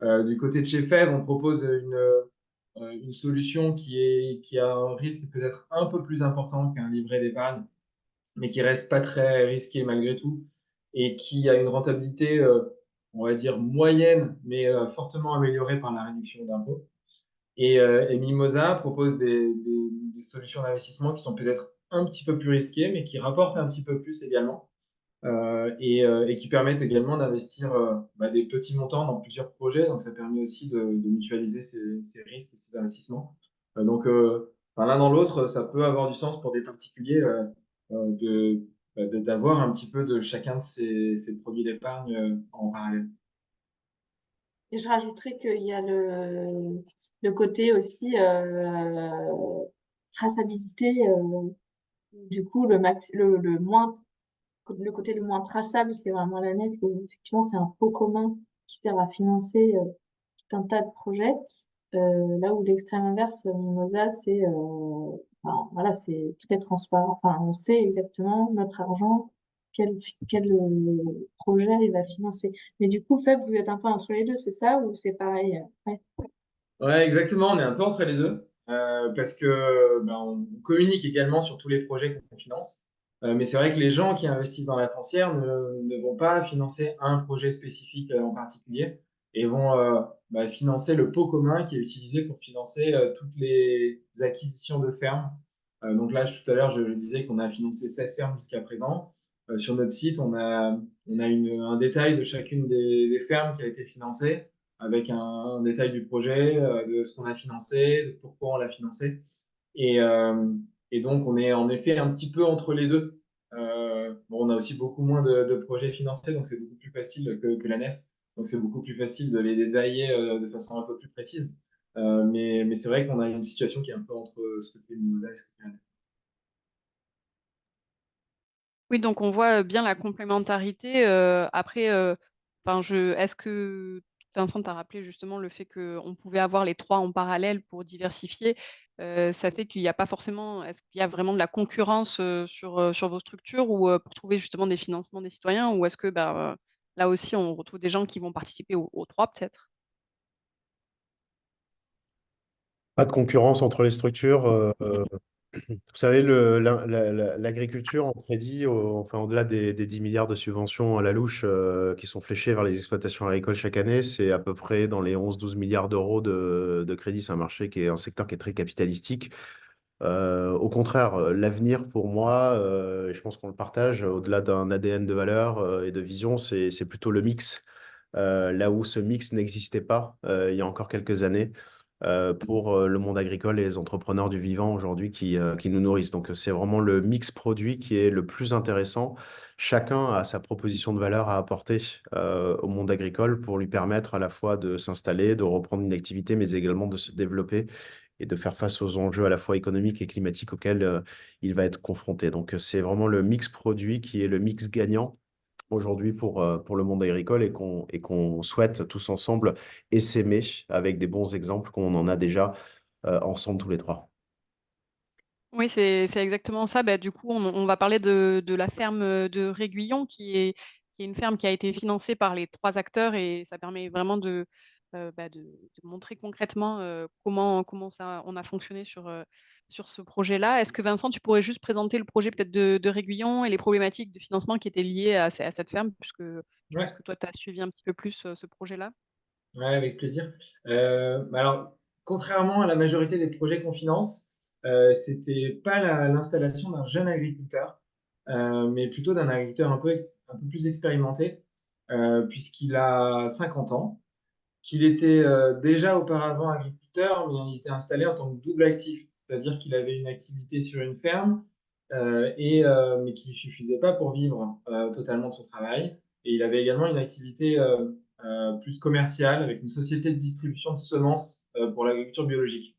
Du côté de chez Fève, on propose une solution qui a un risque peut-être un peu plus important qu'un livret d'épargne, mais qui reste pas très risqué malgré tout, et qui a une rentabilité, on va dire, moyenne, mais fortement améliorée par la réduction d'impôts. Et Mimosa propose des solutions d'investissement qui sont peut-être un petit peu plus risquées, mais qui rapportent un petit peu plus également et qui permettent également d'investir des petits montants dans plusieurs projets. Donc, ça permet aussi de mutualiser ces risques et ces investissements. L'un dans l'autre, ça peut avoir du sens pour des particuliers d'avoir un petit peu de chacun de ces produits d'épargne en parallèle.
Et je rajouterais qu'il y a le côté aussi traçabilité. Du coup, le côté le moins traçable, c'est vraiment la nef, où effectivement, c'est un pot commun qui sert à financer tout un tas de projets. Là où l'extrême inverse, Mimosa, voilà, c'est tout est transparent. Enfin, on sait exactement notre argent, quel projet il va financer. Mais du coup, Feb, vous êtes un peu entre les deux, c'est ça ou c'est pareil? Ouais.
Ouais, exactement. On est un peu entre les deux parce que on communique également sur tous les projets qu'on finance. Mais c'est vrai que les gens qui investissent dans la foncière ne vont pas financer un projet spécifique en particulier et vont financer le pot commun qui est utilisé pour financer toutes les acquisitions de fermes. Donc là, tout à l'heure, je disais qu'on a financé 16 fermes jusqu'à présent. Sur notre site, on a un détail de chacune des fermes qui a été financée avec un détail du projet, de ce qu'on a financé, de pourquoi on l'a financé. Et, euh, et donc, on est en effet un petit peu entre les deux. On a aussi beaucoup moins de projets financés, donc c'est beaucoup plus facile que la nef. Donc, c'est beaucoup plus facile de les détailler de façon un peu plus précise. Mais c'est vrai qu'on a une situation qui est un peu entre ce que fait Mimosa et ce que fait la nef.
Oui, donc on voit bien la complémentarité. Après, est-ce que Vincent t'a rappelé justement le fait qu'on pouvait avoir les trois en parallèle pour diversifier. Ça fait qu'il n'y a pas forcément, est-ce qu'il y a vraiment de la concurrence sur vos structures ou pour trouver justement des financements des citoyens ou est-ce que là aussi on retrouve des gens qui vont participer aux trois peut-être?
Pas de concurrence entre les structures. Vous savez, l'agriculture en crédit, enfin, au-delà des 10 milliards de subventions à la louche qui sont fléchées vers les exploitations agricoles chaque année, c'est à peu près dans les 11-12 milliards d'euros de crédit. C'est un marché qui est un secteur qui est très capitalistique. Au contraire, l'avenir pour moi, et je pense qu'on le partage, au-delà d'un ADN de valeur et de vision, c'est plutôt le mix. Là où ce mix n'existait pas il y a encore quelques années. pour le monde agricole et les entrepreneurs du vivant aujourd'hui qui nous nourrissent. Donc, c'est vraiment le mix produit qui est le plus intéressant. Chacun a sa proposition de valeur à apporter au monde agricole pour lui permettre à la fois de s'installer, de reprendre une activité, mais également de se développer et de faire face aux enjeux à la fois économiques et climatiques auxquels il va être confronté. Donc, c'est vraiment le mix produit qui est le mix gagnant aujourd'hui pour le monde agricole et qu'on souhaite tous ensemble essaimer avec des bons exemples qu'on en a déjà ensemble tous les trois.
Oui, c'est exactement ça. Bah, du coup, on va parler de la ferme de Réguillon, qui est une ferme qui a été financée par les 3 acteurs et ça permet vraiment de montrer concrètement comment ça, on a fonctionné sur ce projet-là. Est-ce que Vincent, tu pourrais juste présenter le projet peut-être de Réguillon et les problématiques de financement qui étaient liées à cette ferme, puisque je pense
Ouais,
que toi, tu as suivi un petit peu plus ce projet-là.
ouais, avec plaisir. Alors, contrairement à la majorité des projets qu'on finance, c'était pas l'installation d'un jeune agriculteur, mais plutôt d'un agriculteur un peu plus expérimenté, puisqu'il a 50 ans, qu'il était déjà auparavant agriculteur, mais il était installé en tant que double actif, c'est-à-dire qu'il avait une activité sur une ferme, mais qui ne suffisait pas pour vivre totalement de son travail. Et il avait également une activité plus commerciale avec une société de distribution de semences pour l'agriculture biologique.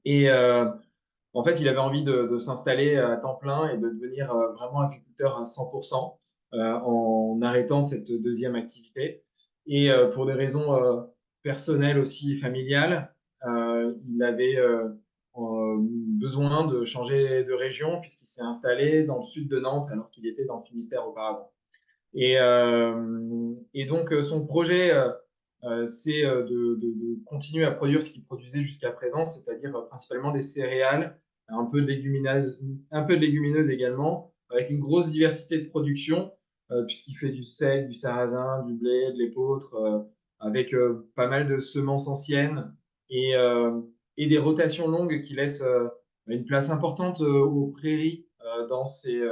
Et en fait, il avait envie de s'installer à temps plein et de devenir vraiment agriculteur à 100% en arrêtant cette deuxième activité. Et pour des raisons personnelles aussi familiales, il avait besoin de changer de région puisqu'il s'est installé dans le sud de Nantes alors qu'il était dans le Finistère auparavant. Et donc, son projet, c'est de continuer à produire ce qu'il produisait jusqu'à présent, c'est-à-dire principalement des céréales, un peu de légumineuses également, avec une grosse diversité de production, puisqu'il fait du seigle, du sarrasin, du blé, de l'épeautre, avec pas mal de semences anciennes et, euh, et des rotations longues qui laissent une place importante aux prairies dans ses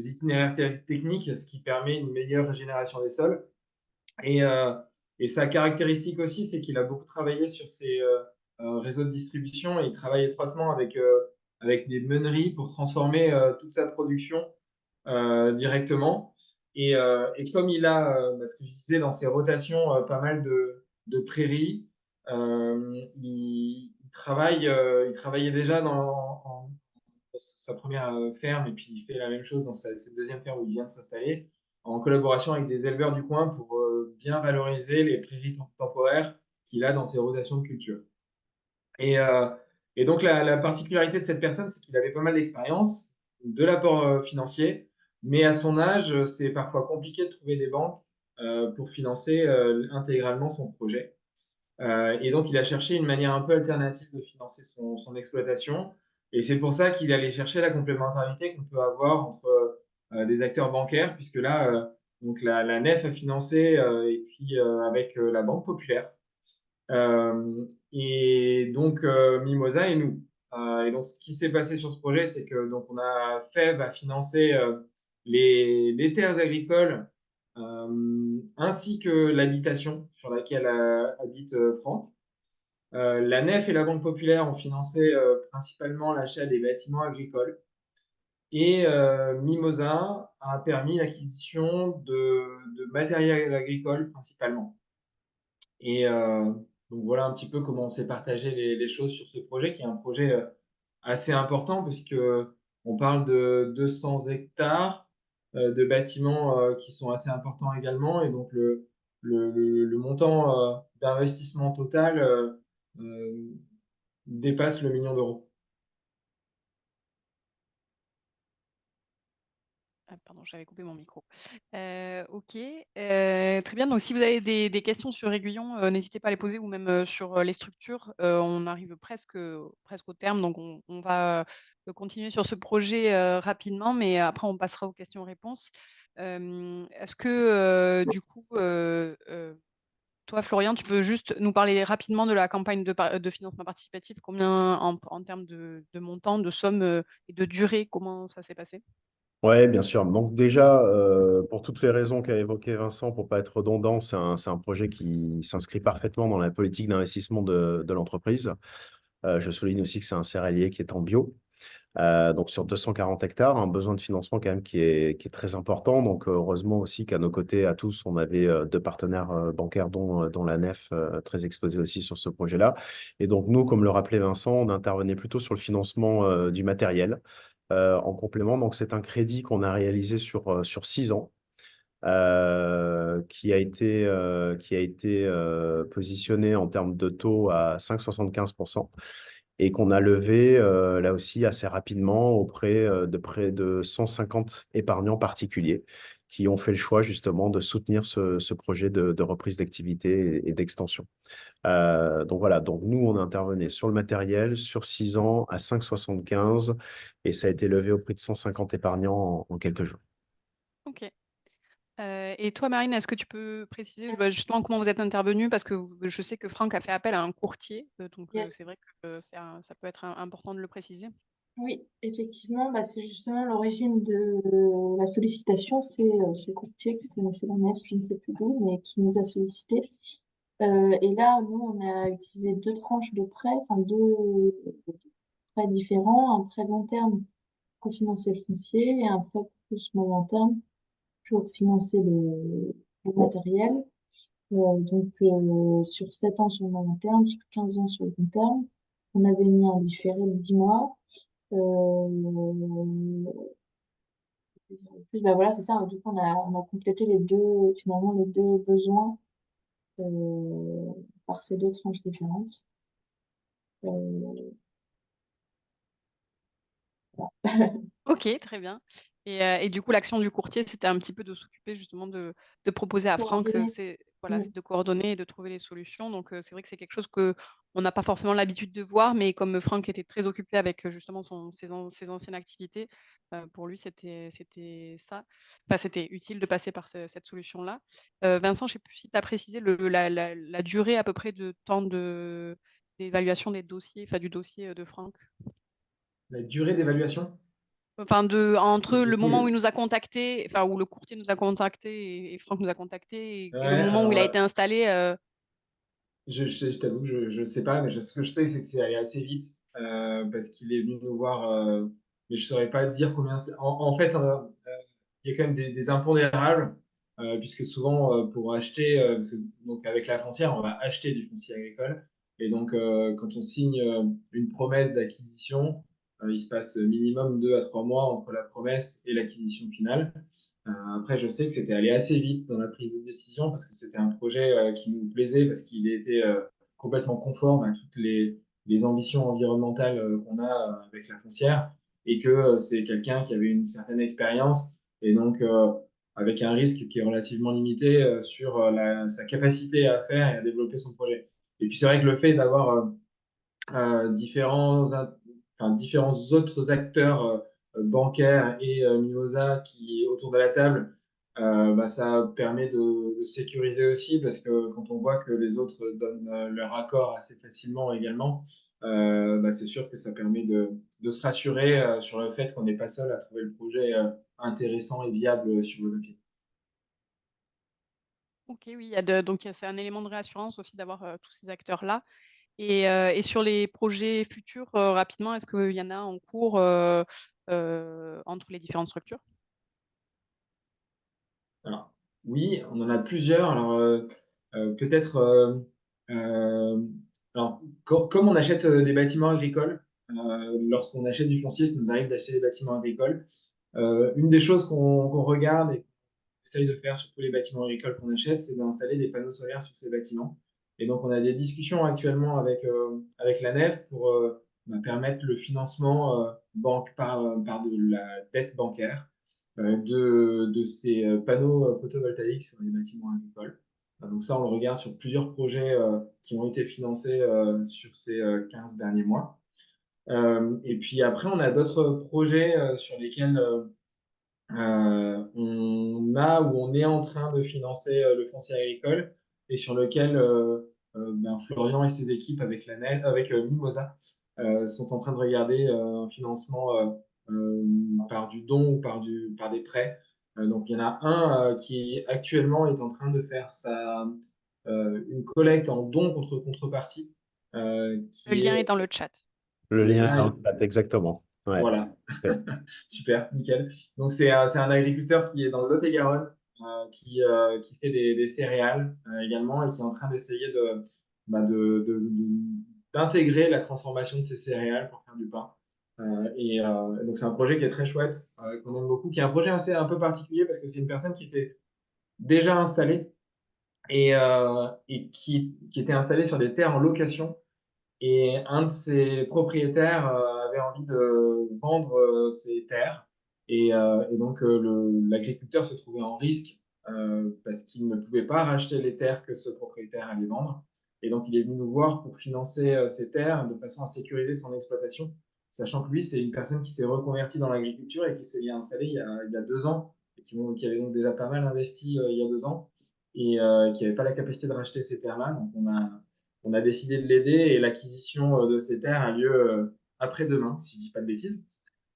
itinéraires techniques, ce qui permet une meilleure régénération des sols. Et, euh, et sa caractéristique aussi, c'est qu'il a beaucoup travaillé sur ses réseaux de distribution et il travaille étroitement avec des meuneries pour transformer toute sa production directement. Et comme il a, ce que je disais, dans ses rotations, pas mal de prairies, il travaillait déjà dans sa première ferme et puis il fait la même chose dans cette deuxième ferme où il vient de s'installer en collaboration avec des éleveurs du coin pour bien valoriser les prairies temporaires qu'il a dans ses rotations de culture. Et, euh, et donc la particularité de cette personne, c'est qu'il avait pas mal d'expérience, de l'apport financier, mais à son âge, c'est parfois compliqué de trouver des banques pour financer intégralement son projet. Et donc, il a cherché une manière un peu alternative de financer son exploitation. Et c'est pour ça qu'il allait chercher la complémentarité qu'on peut avoir entre des acteurs bancaires, puisque là, donc la nef a financé et puis avec la Banque Populaire. Et donc, Mimosa et nous. Et donc, ce qui s'est passé sur ce projet, c'est que donc on a FEV a financé les terres agricoles ainsi que l'habitation sur laquelle habite Franck. La Nef et la Banque Populaire ont financé principalement l'achat des bâtiments agricoles. Et Mimosa a permis l'acquisition de matériel agricole principalement. Et donc voilà un petit peu comment on s'est partagé les choses sur ce projet, qui est un projet assez important, puisque on parle de 200 hectares de bâtiments qui sont assez importants également. Et donc le montant d'investissement total euh, dépasse le million d'euros.
Ah, pardon, j'avais coupé mon micro. Ok, très bien. Donc, si vous avez des questions sur Aiguillon, n'hésitez pas à les poser ou même sur les structures. On arrive presque au terme, donc on va continuer sur ce projet rapidement, mais après, on passera aux questions-réponses. Est-ce que, du coup, toi, Florian, tu peux juste nous parler rapidement de la campagne de financement participatif, combien en termes de montant, de somme et de durée, comment ça s'est passé?
Ouais, bien sûr. Donc déjà, pour toutes les raisons qu'a évoquées Vincent, pour pas être redondant, c'est un projet qui s'inscrit parfaitement dans la politique d'investissement de l'entreprise. Je souligne aussi que c'est un céréalier qui est en bio. Donc sur 240 hectares, un besoin de financement quand même qui est très important. Donc heureusement aussi qu'à nos côtés, à tous, on avait deux partenaires bancaires, dont la Nef, très exposés aussi sur ce projet-là. Et donc nous, comme le rappelait Vincent, on intervenait plutôt sur le financement du matériel en complément. Donc c'est un crédit qu'on a réalisé sur 6 ans. Qui a été positionné en termes de taux à 5,75% et qu'on a levé là aussi assez rapidement auprès de près de 150 épargnants particuliers qui ont fait le choix justement de soutenir ce projet de reprise d'activité et d'extension. Donc voilà, donc nous, on a intervenu sur le matériel sur 6 ans à 5,75 et ça a été levé au prix de 150 épargnants en quelques jours.
Ok. Et toi, Marine, est-ce que tu peux préciser justement comment vous êtes intervenue? Parce que je sais que Franck a fait appel à un courtier, donc c'est
Yes.
vrai que ça peut être important de le préciser.
Oui, effectivement, bah, c'est justement l'origine de la sollicitation. C'est ce courtier qui connaissait la nef, je ne sais plus d'où, mais qui nous a sollicité. Et là, nous, on a utilisé deux tranches de prêts, enfin deux prêts différents, un prêt long terme pour financer le foncier et un prêt plus moyen terme pour financer le matériel. Sur 7 ans sur le moyen terme, sur 15 ans sur le long terme, on avait mis un différé de 10 mois. Euh, Puis, bah voilà, c'est ça. Du coup, on a complété finalement, les deux besoins euh, par ces deux tranches différentes. Euh,
Ok, très bien. Et du coup, l'action du courtier, c'était un petit peu de s'occuper justement de proposer à Franck,
Coordonnées.
voilà,
Mm.
c'est de coordonner et de trouver les solutions. Donc, c'est vrai que c'est quelque chose que on n'a pas forcément l'habitude de voir, mais comme Franck était très occupé avec justement ses anciennes activités, pour lui, c'était ça. Enfin, c'était utile de passer par cette solution-là. Vincent, je ne sais plus si tu as précisé la durée à peu près de temps d'évaluation des dossiers, enfin du dossier de Franck.
La durée d'évaluation?
Enfin, entre
Du
le
coup,
moment où il nous a contactés, enfin, où le courtier nous a contactés et Franck nous a contactés, et le
ouais,
moment où
alors
il a été installé.
je t'avoue que je sais pas, mais ce que je sais, c'est que c'est allé assez vite parce qu'il est venu nous voir, mais je saurais pas dire combien c'est. En fait, il y a quand même des impondérables, puisque souvent, pour acheter, donc avec la foncière, on va acheter du foncier agricole. Et donc, quand on signe une promesse d'acquisition, il se passe minimum 2 à 3 mois entre la promesse et l'acquisition finale. Après, je sais que c'était allé assez vite dans la prise de décision parce que c'était un projet qui nous plaisait, parce qu'il était complètement conforme à toutes les ambitions environnementales qu'on a avec la foncière et que c'est quelqu'un qui avait une certaine expérience et donc avec un risque qui est relativement limité sur sa capacité à faire et à développer son projet. Et puis c'est vrai que le fait d'avoir différents autres acteurs bancaires et Mimosa qui est autour de la table, bah, ça permet de sécuriser aussi parce que quand on voit que les autres donnent leur accord assez facilement également, bah, c'est sûr que ça permet de se rassurer sur le fait qu'on n'est pas seul à trouver le projet intéressant et viable sur le papier.
Ok, oui, donc c'est un élément de réassurance aussi d'avoir tous ces acteurs-là. Et sur les projets futurs, rapidement, est-ce qu'il y en a en cours entre les différentes structures?
Alors, oui, on en a plusieurs. Alors, peut-être, euh, alors, comme on achète des bâtiments agricoles, lorsqu'on achète du foncier, ça nous arrive d'acheter des bâtiments agricoles. Une des choses qu'on regarde et qu'on essaye de faire sur tous les bâtiments agricoles qu'on achète, c'est d'installer des panneaux solaires sur ces bâtiments. Et donc, on a des discussions actuellement avec la nef pour bah, permettre le financement par de la dette bancaire de ces panneaux photovoltaïques sur les bâtiments agricoles. Donc ça, on le regarde sur plusieurs projets qui ont été financés sur ces 15 derniers mois. Et puis après, on a d'autres projets sur lesquels on est en train de financer le foncier agricole et sur lequel ben, Florian et ses équipes avec avec Mimosa sont en train de regarder un financement par du don ou par des prêts. Donc, il y en a un qui actuellement est en train de faire une collecte en don contre contrepartie,
Le
qui
lien
est
est dans le chat.
Le
le
lien est
lien.
dans le chat, exactement. Ouais,
Voilà,
fait.
super, nickel. Donc, c'est un agriculteur qui est dans le Lot-et-Garonne, qui fait des céréales également et qui est en train d'essayer bah, d'intégrer la transformation de ces céréales pour faire du pain. Donc, c'est un projet qui est très chouette, qu'on aime beaucoup, qui est un projet un peu particulier parce que c'est une personne qui était déjà installée et qui était installée sur des terres en location. Et un de ses propriétaires avait envie de vendre ses terres. Et donc, l'agriculteur se trouvait en risque parce qu'il ne pouvait pas racheter les terres que ce propriétaire allait vendre. Et donc, il est venu nous voir pour financer ces terres de façon à sécuriser son exploitation, sachant que lui, c'est une personne qui s'est reconvertie dans l'agriculture et qui s'est installée il y a 2 ans, et qui avait donc déjà pas mal investi il y a 2 ans, et qui n'avait pas la capacité de racheter ces terres-là. Donc, on a décidé de l'aider et l'acquisition de ces terres a lieu après-demain, si je ne dis pas de bêtises.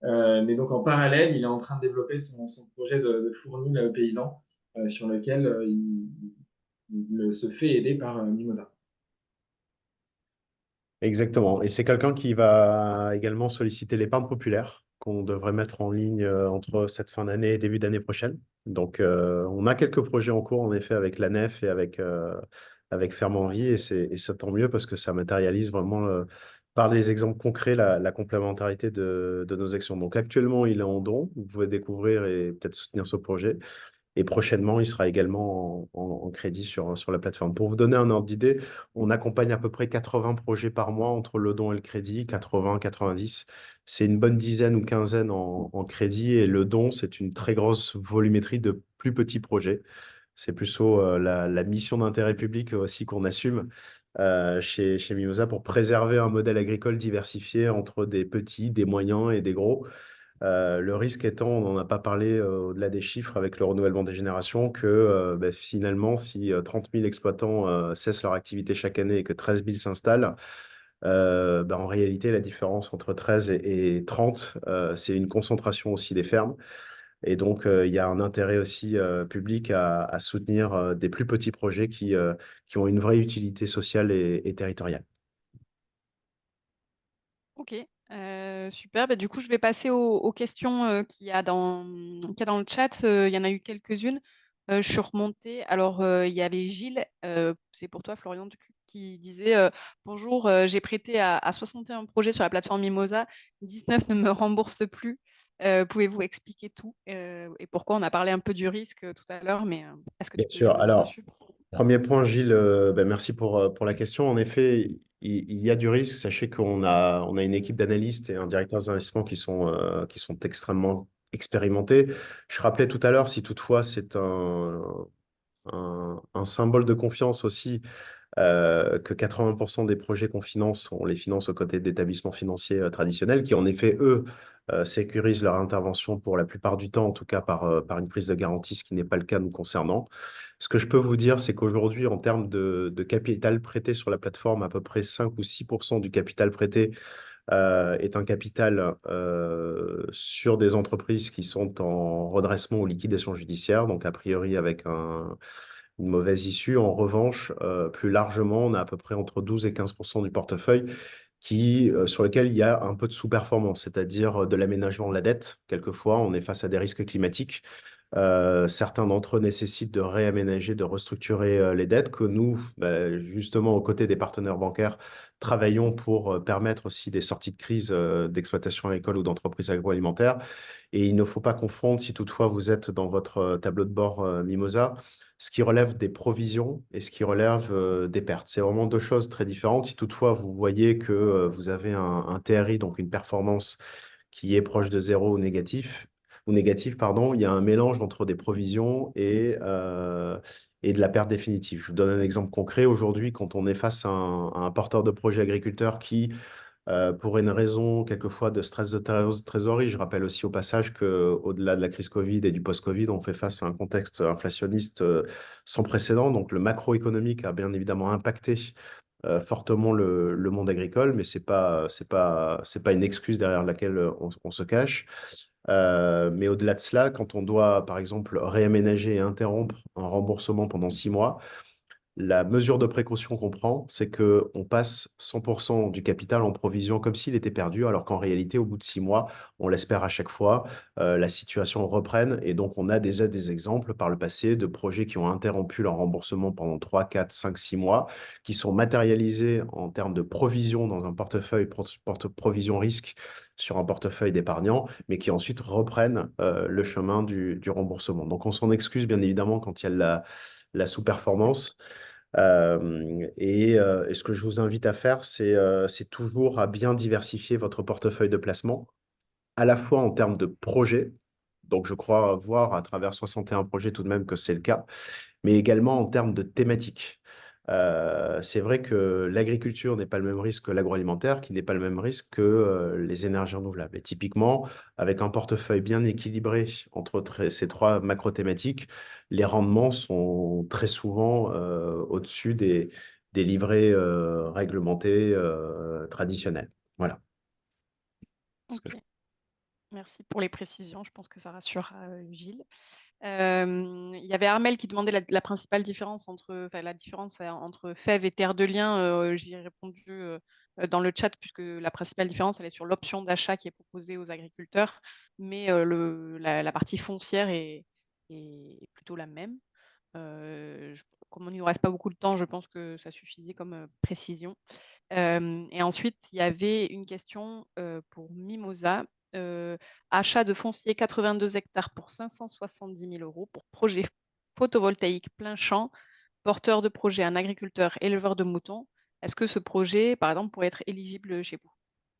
Mais donc en parallèle, il est en train de développer son projet de fournil paysan sur lequel il se fait aider par Mimosa.
Exactement. Et c'est quelqu'un qui va également solliciter l'épargne populaire qu'on devrait mettre en ligne entre cette fin d'année et début d'année prochaine. Donc, on a quelques projets en cours, en effet, avec la nef et avec Ferme Envie. Et ça tant mieux parce que ça matérialise vraiment, par des exemples concrets, la complémentarité de nos actions. Donc, actuellement, il est en don. Vous pouvez découvrir et peut-être soutenir ce projet. Et prochainement, il sera également en crédit sur la plateforme. Pour vous donner un ordre d'idée, on accompagne à peu près 80 projets par mois entre le don et le crédit, 80, 90. C'est une bonne dizaine ou quinzaine en crédit. Et le don, c'est une très grosse volumétrie de plus petits projets. C'est plutôt la mission d'intérêt public aussi qu'on assume chez Mimosa pour préserver un modèle agricole diversifié entre des petits, des moyens et des gros. Le risque étant, on n'en a pas parlé au-delà des chiffres avec le renouvellement des générations, que finalement, si 30 000 exploitants cessent leur activité chaque année et que 13 000 s'installent, en réalité, la différence entre 13 et 30, c'est une concentration aussi des fermes. Et donc, il y a un intérêt aussi public à soutenir des plus petits projets qui ont une vraie utilité sociale et territoriale.
Ok, super. Bah, du coup, je vais passer aux questions qu'il y a dans le chat. Il y en a eu quelques-unes. Je suis remontée. Alors, il y avait Gilles, c'est pour toi, Florian, du coup, qui disait bonjour, j'ai prêté à 61 projets sur la plateforme Mimosa, 19 ne me remboursent plus. Pouvez-vous expliquer tout et pourquoi? On a parlé un peu du risque tout à l'heure, mais est-ce que
Bien
tu peux
sûr.
revenir
Alors,
dessus?
premier point, Gilles, merci pour la question. En effet, il y a du risque. Sachez qu'on a une équipe d'analystes et un directeur d'investissement qui sont extrêmement expérimentés. Je rappelais tout à l'heure, si toutefois c'est un symbole de confiance aussi, que 80% des projets qu'on finance, on les finance aux côtés d'établissements financiers traditionnels qui, en effet, eux, sécurisent leur intervention pour la plupart du temps, en tout cas par une prise de garantie, ce qui n'est pas le cas nous concernant. Ce que je peux vous dire, c'est qu'aujourd'hui, en termes de capital prêté sur la plateforme, à peu près 5 ou 6% du capital prêté est un capital sur des entreprises qui sont en redressement ou liquidation judiciaire, donc a priori avec une mauvaise issue. En revanche, plus largement, on a à peu près entre 12 et 15% du portefeuille sur lequel il y a un peu de sous-performance, c'est-à-dire de l'aménagement de la dette. Quelquefois, on est face à des risques climatiques. Certains d'entre eux nécessitent de réaménager, de restructurer les dettes que nous, justement, aux côtés des partenaires bancaires, travaillons pour permettre aussi des sorties de crise d'exploitation agricole ou d'entreprises agroalimentaires. Et il ne faut pas confondre, si toutefois vous êtes dans votre tableau de bord Mimosa, ce qui relève des provisions et ce qui relève des pertes. C'est vraiment deux choses très différentes. Si toutefois vous voyez que vous avez un TRI, donc une performance qui est proche de zéro ou négatif, pardon, il y a un mélange entre des provisions et de la perte définitive. Je vous donne un exemple concret. Aujourd'hui, quand on est face à un porteur de projet agriculteur qui, pour une raison quelquefois de stress de trésorerie, je rappelle aussi au passage qu'au-delà de la crise Covid et du post-Covid, on fait face à un contexte inflationniste sans précédent. Donc le macroéconomique a bien évidemment impacté fortement le monde agricole, mais c'est pas une excuse derrière laquelle on se cache. Mais au-delà de cela, quand on doit, par exemple, réaménager et interrompre un remboursement pendant 6 mois, la mesure de précaution qu'on prend, c'est qu'on passe 100% du capital en provision comme s'il était perdu, alors qu'en réalité, au bout de 6 mois, on l'espère à chaque fois, la situation reprenne. Et donc, on a déjà des exemples par le passé de projets qui ont interrompu leur remboursement pendant 3, 4, 5, 6 mois, qui sont matérialisés en termes de provision dans un portefeuille, provision risque sur un portefeuille d'épargnants, mais qui ensuite reprennent le chemin du remboursement. Donc, on s'en excuse bien évidemment quand il y a la sous-performance. Et ce que je vous invite à faire, c'est toujours à bien diversifier votre portefeuille de placement, à la fois en termes de projets. Donc, je crois voir à travers 61 projets tout de même que c'est le cas, mais également en termes de thématiques. C'est vrai que l'agriculture n'est pas le même risque que l'agroalimentaire, qui n'est pas le même risque que les énergies renouvelables. Et typiquement, avec un portefeuille bien équilibré entre ces trois macro-thématiques, les rendements sont très souvent au-dessus des livrets réglementés traditionnels. Voilà.
Ok, merci pour les précisions. Je pense que ça rassurera Gilles. Il y avait Armel qui demandait la principale différence entre fèves et terre de liens. J'y ai répondu dans le chat, puisque la principale différence, elle est sur l'option d'achat qui est proposée aux agriculteurs, mais la partie foncière est plutôt la même. Comme il ne nous reste pas beaucoup de temps, je pense que ça suffisait comme précision. Et ensuite, il y avait une question pour Mimosa. Achat de foncier 82 hectares pour 570 000 euros pour projet photovoltaïque plein champ, porteur de projet, un agriculteur, éleveur de moutons. Est-ce que ce projet, par exemple, pourrait être éligible chez vous?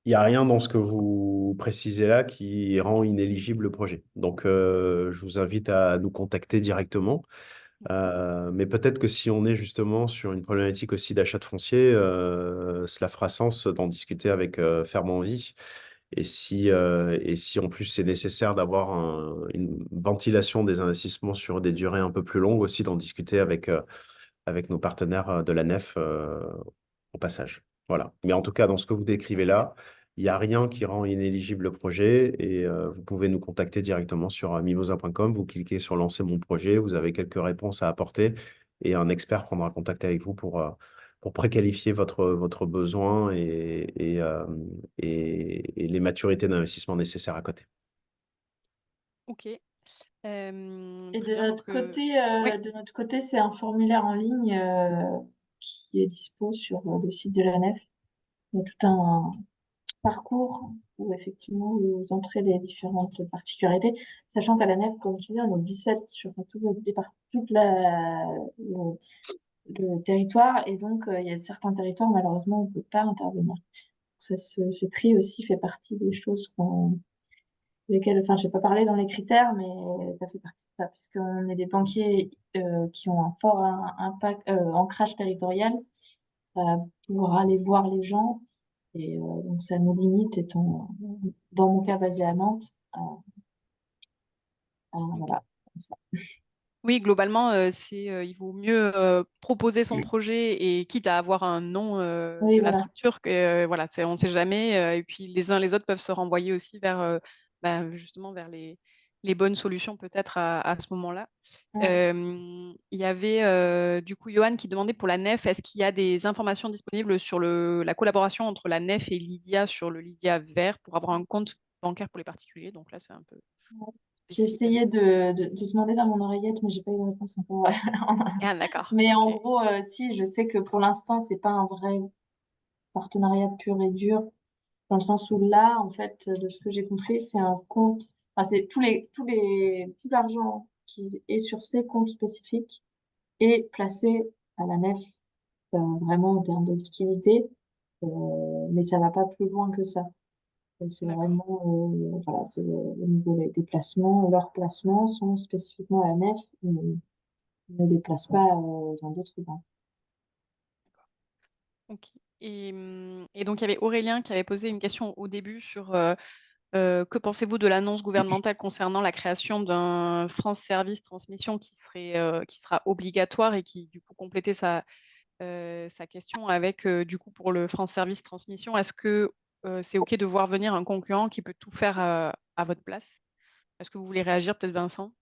Il n'y a rien dans ce que vous précisez là qui rend inéligible le projet. Donc, je vous invite à nous contacter directement. Mais peut-être que si on est justement sur une problématique aussi d'achat de foncier, cela fera sens d'en discuter avec Ferme Envie. Et si en plus c'est nécessaire d'avoir une ventilation des investissements sur des durées un peu plus longues, aussi d'en discuter avec nos partenaires de la nef au passage. Voilà. Mais en tout cas, dans ce que vous décrivez là, il n'y a rien qui rend inéligible le projet et vous pouvez nous contacter directement sur mimosa.com. Vous cliquez sur Lancer mon projet, vous avez quelques réponses à apporter et un expert prendra contact avec vous pour préqualifier votre besoin et les maturités d'investissement nécessaires à côté.
Ok.
Et
Très
de
bien.
notre
Donc,
côté,
oui.
c'est un formulaire en ligne qui est dispo sur le site de la nef. Il y a tout un parcours où effectivement vous entrez les différentes particularités, sachant qu'à la nef, comme je disais, on est 17 sur tout le territoire, et donc il y a certains territoires, malheureusement, on ne peut pas intervenir. Ce tri aussi fait partie des choses lesquelles, enfin, je n'ai pas parlé dans les critères, mais ça fait partie de ça, puisqu'on est des banquiers qui ont un fort impact, ancrage territorial, pouvoir aller voir les gens, et donc ça nous limite, étant, dans mon cas, basé à Nantes,
Ok.
voilà. Ça.
Oui, globalement, il vaut mieux proposer son projet et quitte à avoir un nom
Oui,
de la
voilà.
structure que voilà, on ne sait jamais. Et puis les uns les autres peuvent se renvoyer aussi vers justement vers les bonnes solutions peut-être à ce moment-là.
Ouais.
Il y avait du coup Johan qui demandait pour la nef, est-ce qu'il y a des informations disponibles sur la collaboration entre la nef et Lydia sur le Lydia vert pour avoir un compte bancaire pour les particuliers? Donc là, c'est un peu
J'ai
spécifique à ça.
essayé de demander dans mon oreillette, mais j'ai pas eu de réponse encore.
Ah, d'accord.
Mais en
Ok.
gros, si, je sais que pour l'instant, c'est pas un vrai partenariat pur et dur, dans le sens où là, en fait, de ce que j'ai compris, c'est un compte, enfin, c'est tout l'argent qui est sur ces comptes spécifiques est placé à la nef, vraiment en termes de liquidité, mais ça va pas plus loin que ça. Et c'est
D'accord.
vraiment, voilà, c'est au niveau des placements, leurs placements sont spécifiquement à la nef, mais ne les placent pas dans d'autres banques.
Ok. Et donc, il y avait Aurélien qui avait posé une question au début sur que pensez-vous de l'annonce gouvernementale concernant la création d'un France Service Transmission qui sera obligatoire et qui, du coup, complétait sa question avec, du coup, pour le France Service Transmission, est-ce que c'est OK de voir venir un concurrent qui peut tout faire à votre place? Est-ce que vous voulez réagir, peut-être, Vincent?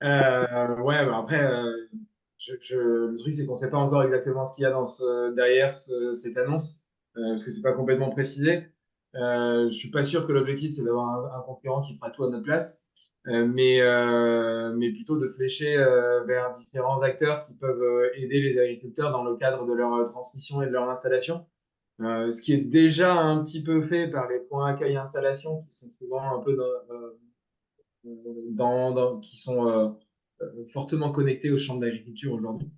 Ouais, bah après, le truc, c'est qu'on ne sait pas encore exactement ce qu'il y a derrière cette annonce, parce que c'est pas complètement précisé. Je suis pas sûr que l'objectif, c'est d'avoir un concurrent qui fera tout à notre place, mais plutôt de flécher vers différents acteurs qui peuvent aider les agriculteurs dans le cadre de leur transmission et de leur installation. Ce qui est déjà un petit peu fait par les points accueil installation qui sont souvent un peu qui sont fortement connectés au champ de l'agriculture aujourd'hui.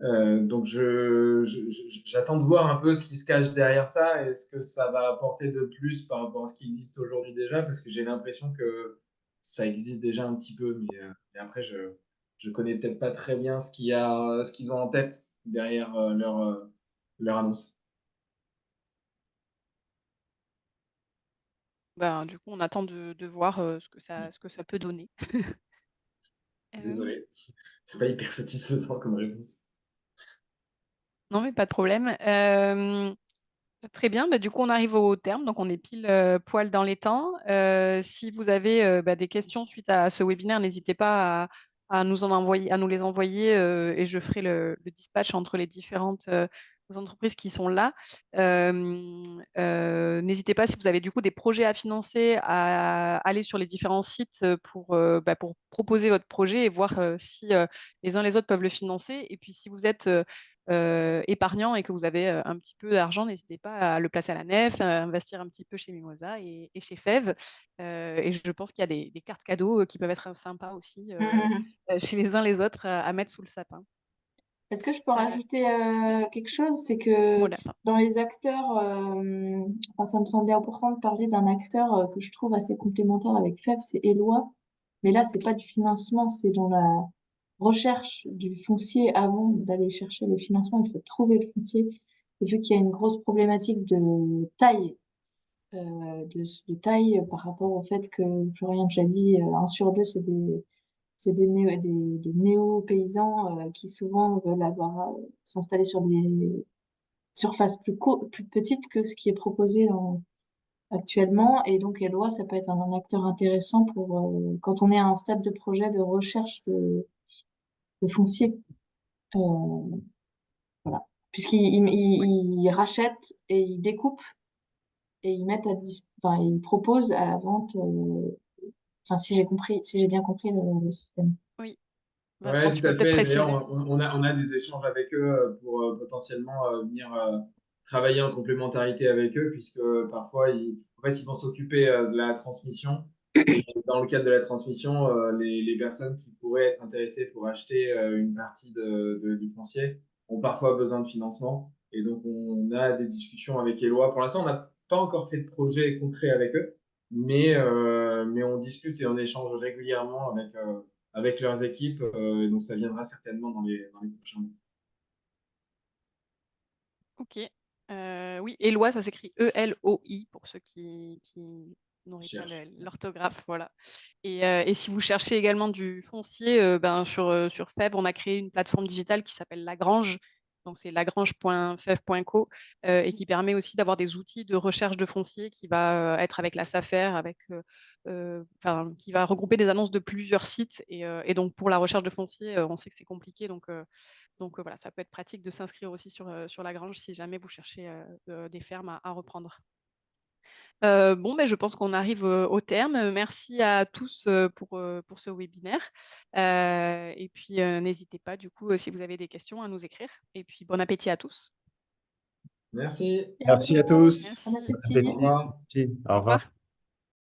Donc, j'attends de voir un peu ce qui se cache derrière ça et ce que ça va apporter de plus par rapport à ce qui existe aujourd'hui déjà, parce que j'ai l'impression que ça existe déjà un petit peu, mais après, je connais peut-être pas très bien ce qu'ils ont en tête derrière leur annonce.
Ben, du coup, on attend de voir ce que ça peut donner.
Désolé, c'est pas hyper satisfaisant comme réponse.
Non, mais pas de problème. Très bien, bah, du coup, on arrive au terme, donc on est pile poil dans les temps. Si vous avez des questions suite à ce webinaire, n'hésitez pas à nous les envoyer et je ferai le dispatch entre les différentes entreprises qui sont là. N'hésitez pas, si vous avez du coup des projets à financer, à aller sur les différents sites pour proposer votre projet et voir si les uns les autres peuvent le financer. Et puis, si vous êtes épargnant et que vous avez un petit peu d'argent, n'hésitez pas à le placer à la nef, à investir un petit peu chez Mimosa et chez Fève. Et je pense qu'il y a des cartes cadeaux qui peuvent être sympas aussi chez les uns les autres à mettre sous le sapin.
Est-ce que je peux
Euh,
rajouter quelque chose? C'est que
Mot de la fin.
dans les acteurs, enfin, ça me semblait important de parler d'un acteur que je trouve assez complémentaire avec FEV, c'est Eloi. Mais là, c'est pas du financement, c'est dans la recherche du foncier avant d'aller chercher le financement. Il faut trouver le foncier. Et vu qu'il y a une grosse problématique de taille, de taille par rapport au fait que Florian déjà dit, 1 sur 2, c'est des néo-paysans qui souvent veulent s'installer sur des surfaces plus petites que ce qui est proposé actuellement. Et donc, Eloi, ça peut être un acteur intéressant pour quand on est à un stade de projet de recherche de foncier. Euh, voilà. Puisqu'ils rachètent et ils découpent et ils mettent enfin, ils proposent à la vente. Enfin, si j'ai bien compris le système.
Oui, Vincent,
Ouais,
tu
tout
peux
à
peut-être
fait. D'ailleurs,
préciser.
on a des échanges avec eux pour potentiellement venir travailler en complémentarité avec eux, puisque parfois, en fait, ils vont s'occuper de la transmission. Et dans le cadre de la transmission, les personnes qui pourraient être intéressées pour acheter une partie du foncier ont parfois besoin de financement. Et donc, on a des discussions avec Eloi. Pour l'instant, on n'a pas encore fait de projet concret avec eux, mais on discute et on échange régulièrement avec leurs équipes. Donc, ça viendra certainement dans les prochains mois.
Ok. Oui, Eloi, ça s'écrit E-L-O-I pour ceux qui n'auraient pas
Cherche.
l'orthographe. Voilà. Et si vous cherchez également du foncier, sur Fève, on a créé une plateforme digitale qui s'appelle Lagrange. Donc, c'est lagrange.fève.co et qui permet aussi d'avoir des outils de recherche de foncier qui va être avec la SAFER, qui va regrouper des annonces de plusieurs sites. Et donc, pour la recherche de foncier, on sait que c'est compliqué. Donc voilà, ça peut être pratique de s'inscrire aussi sur Lagrange si jamais vous cherchez des fermes à reprendre. Bon, je pense qu'on arrive au terme. Merci à tous pour ce webinaire. Et puis, n'hésitez pas, du coup, si vous avez des questions, à nous écrire. Et puis, bon appétit à tous.
Merci.
Merci à tous.
Merci.
Bon
Bon
appétit.
appétit.
Au revoir.
Au
Au
revoir.
revoir.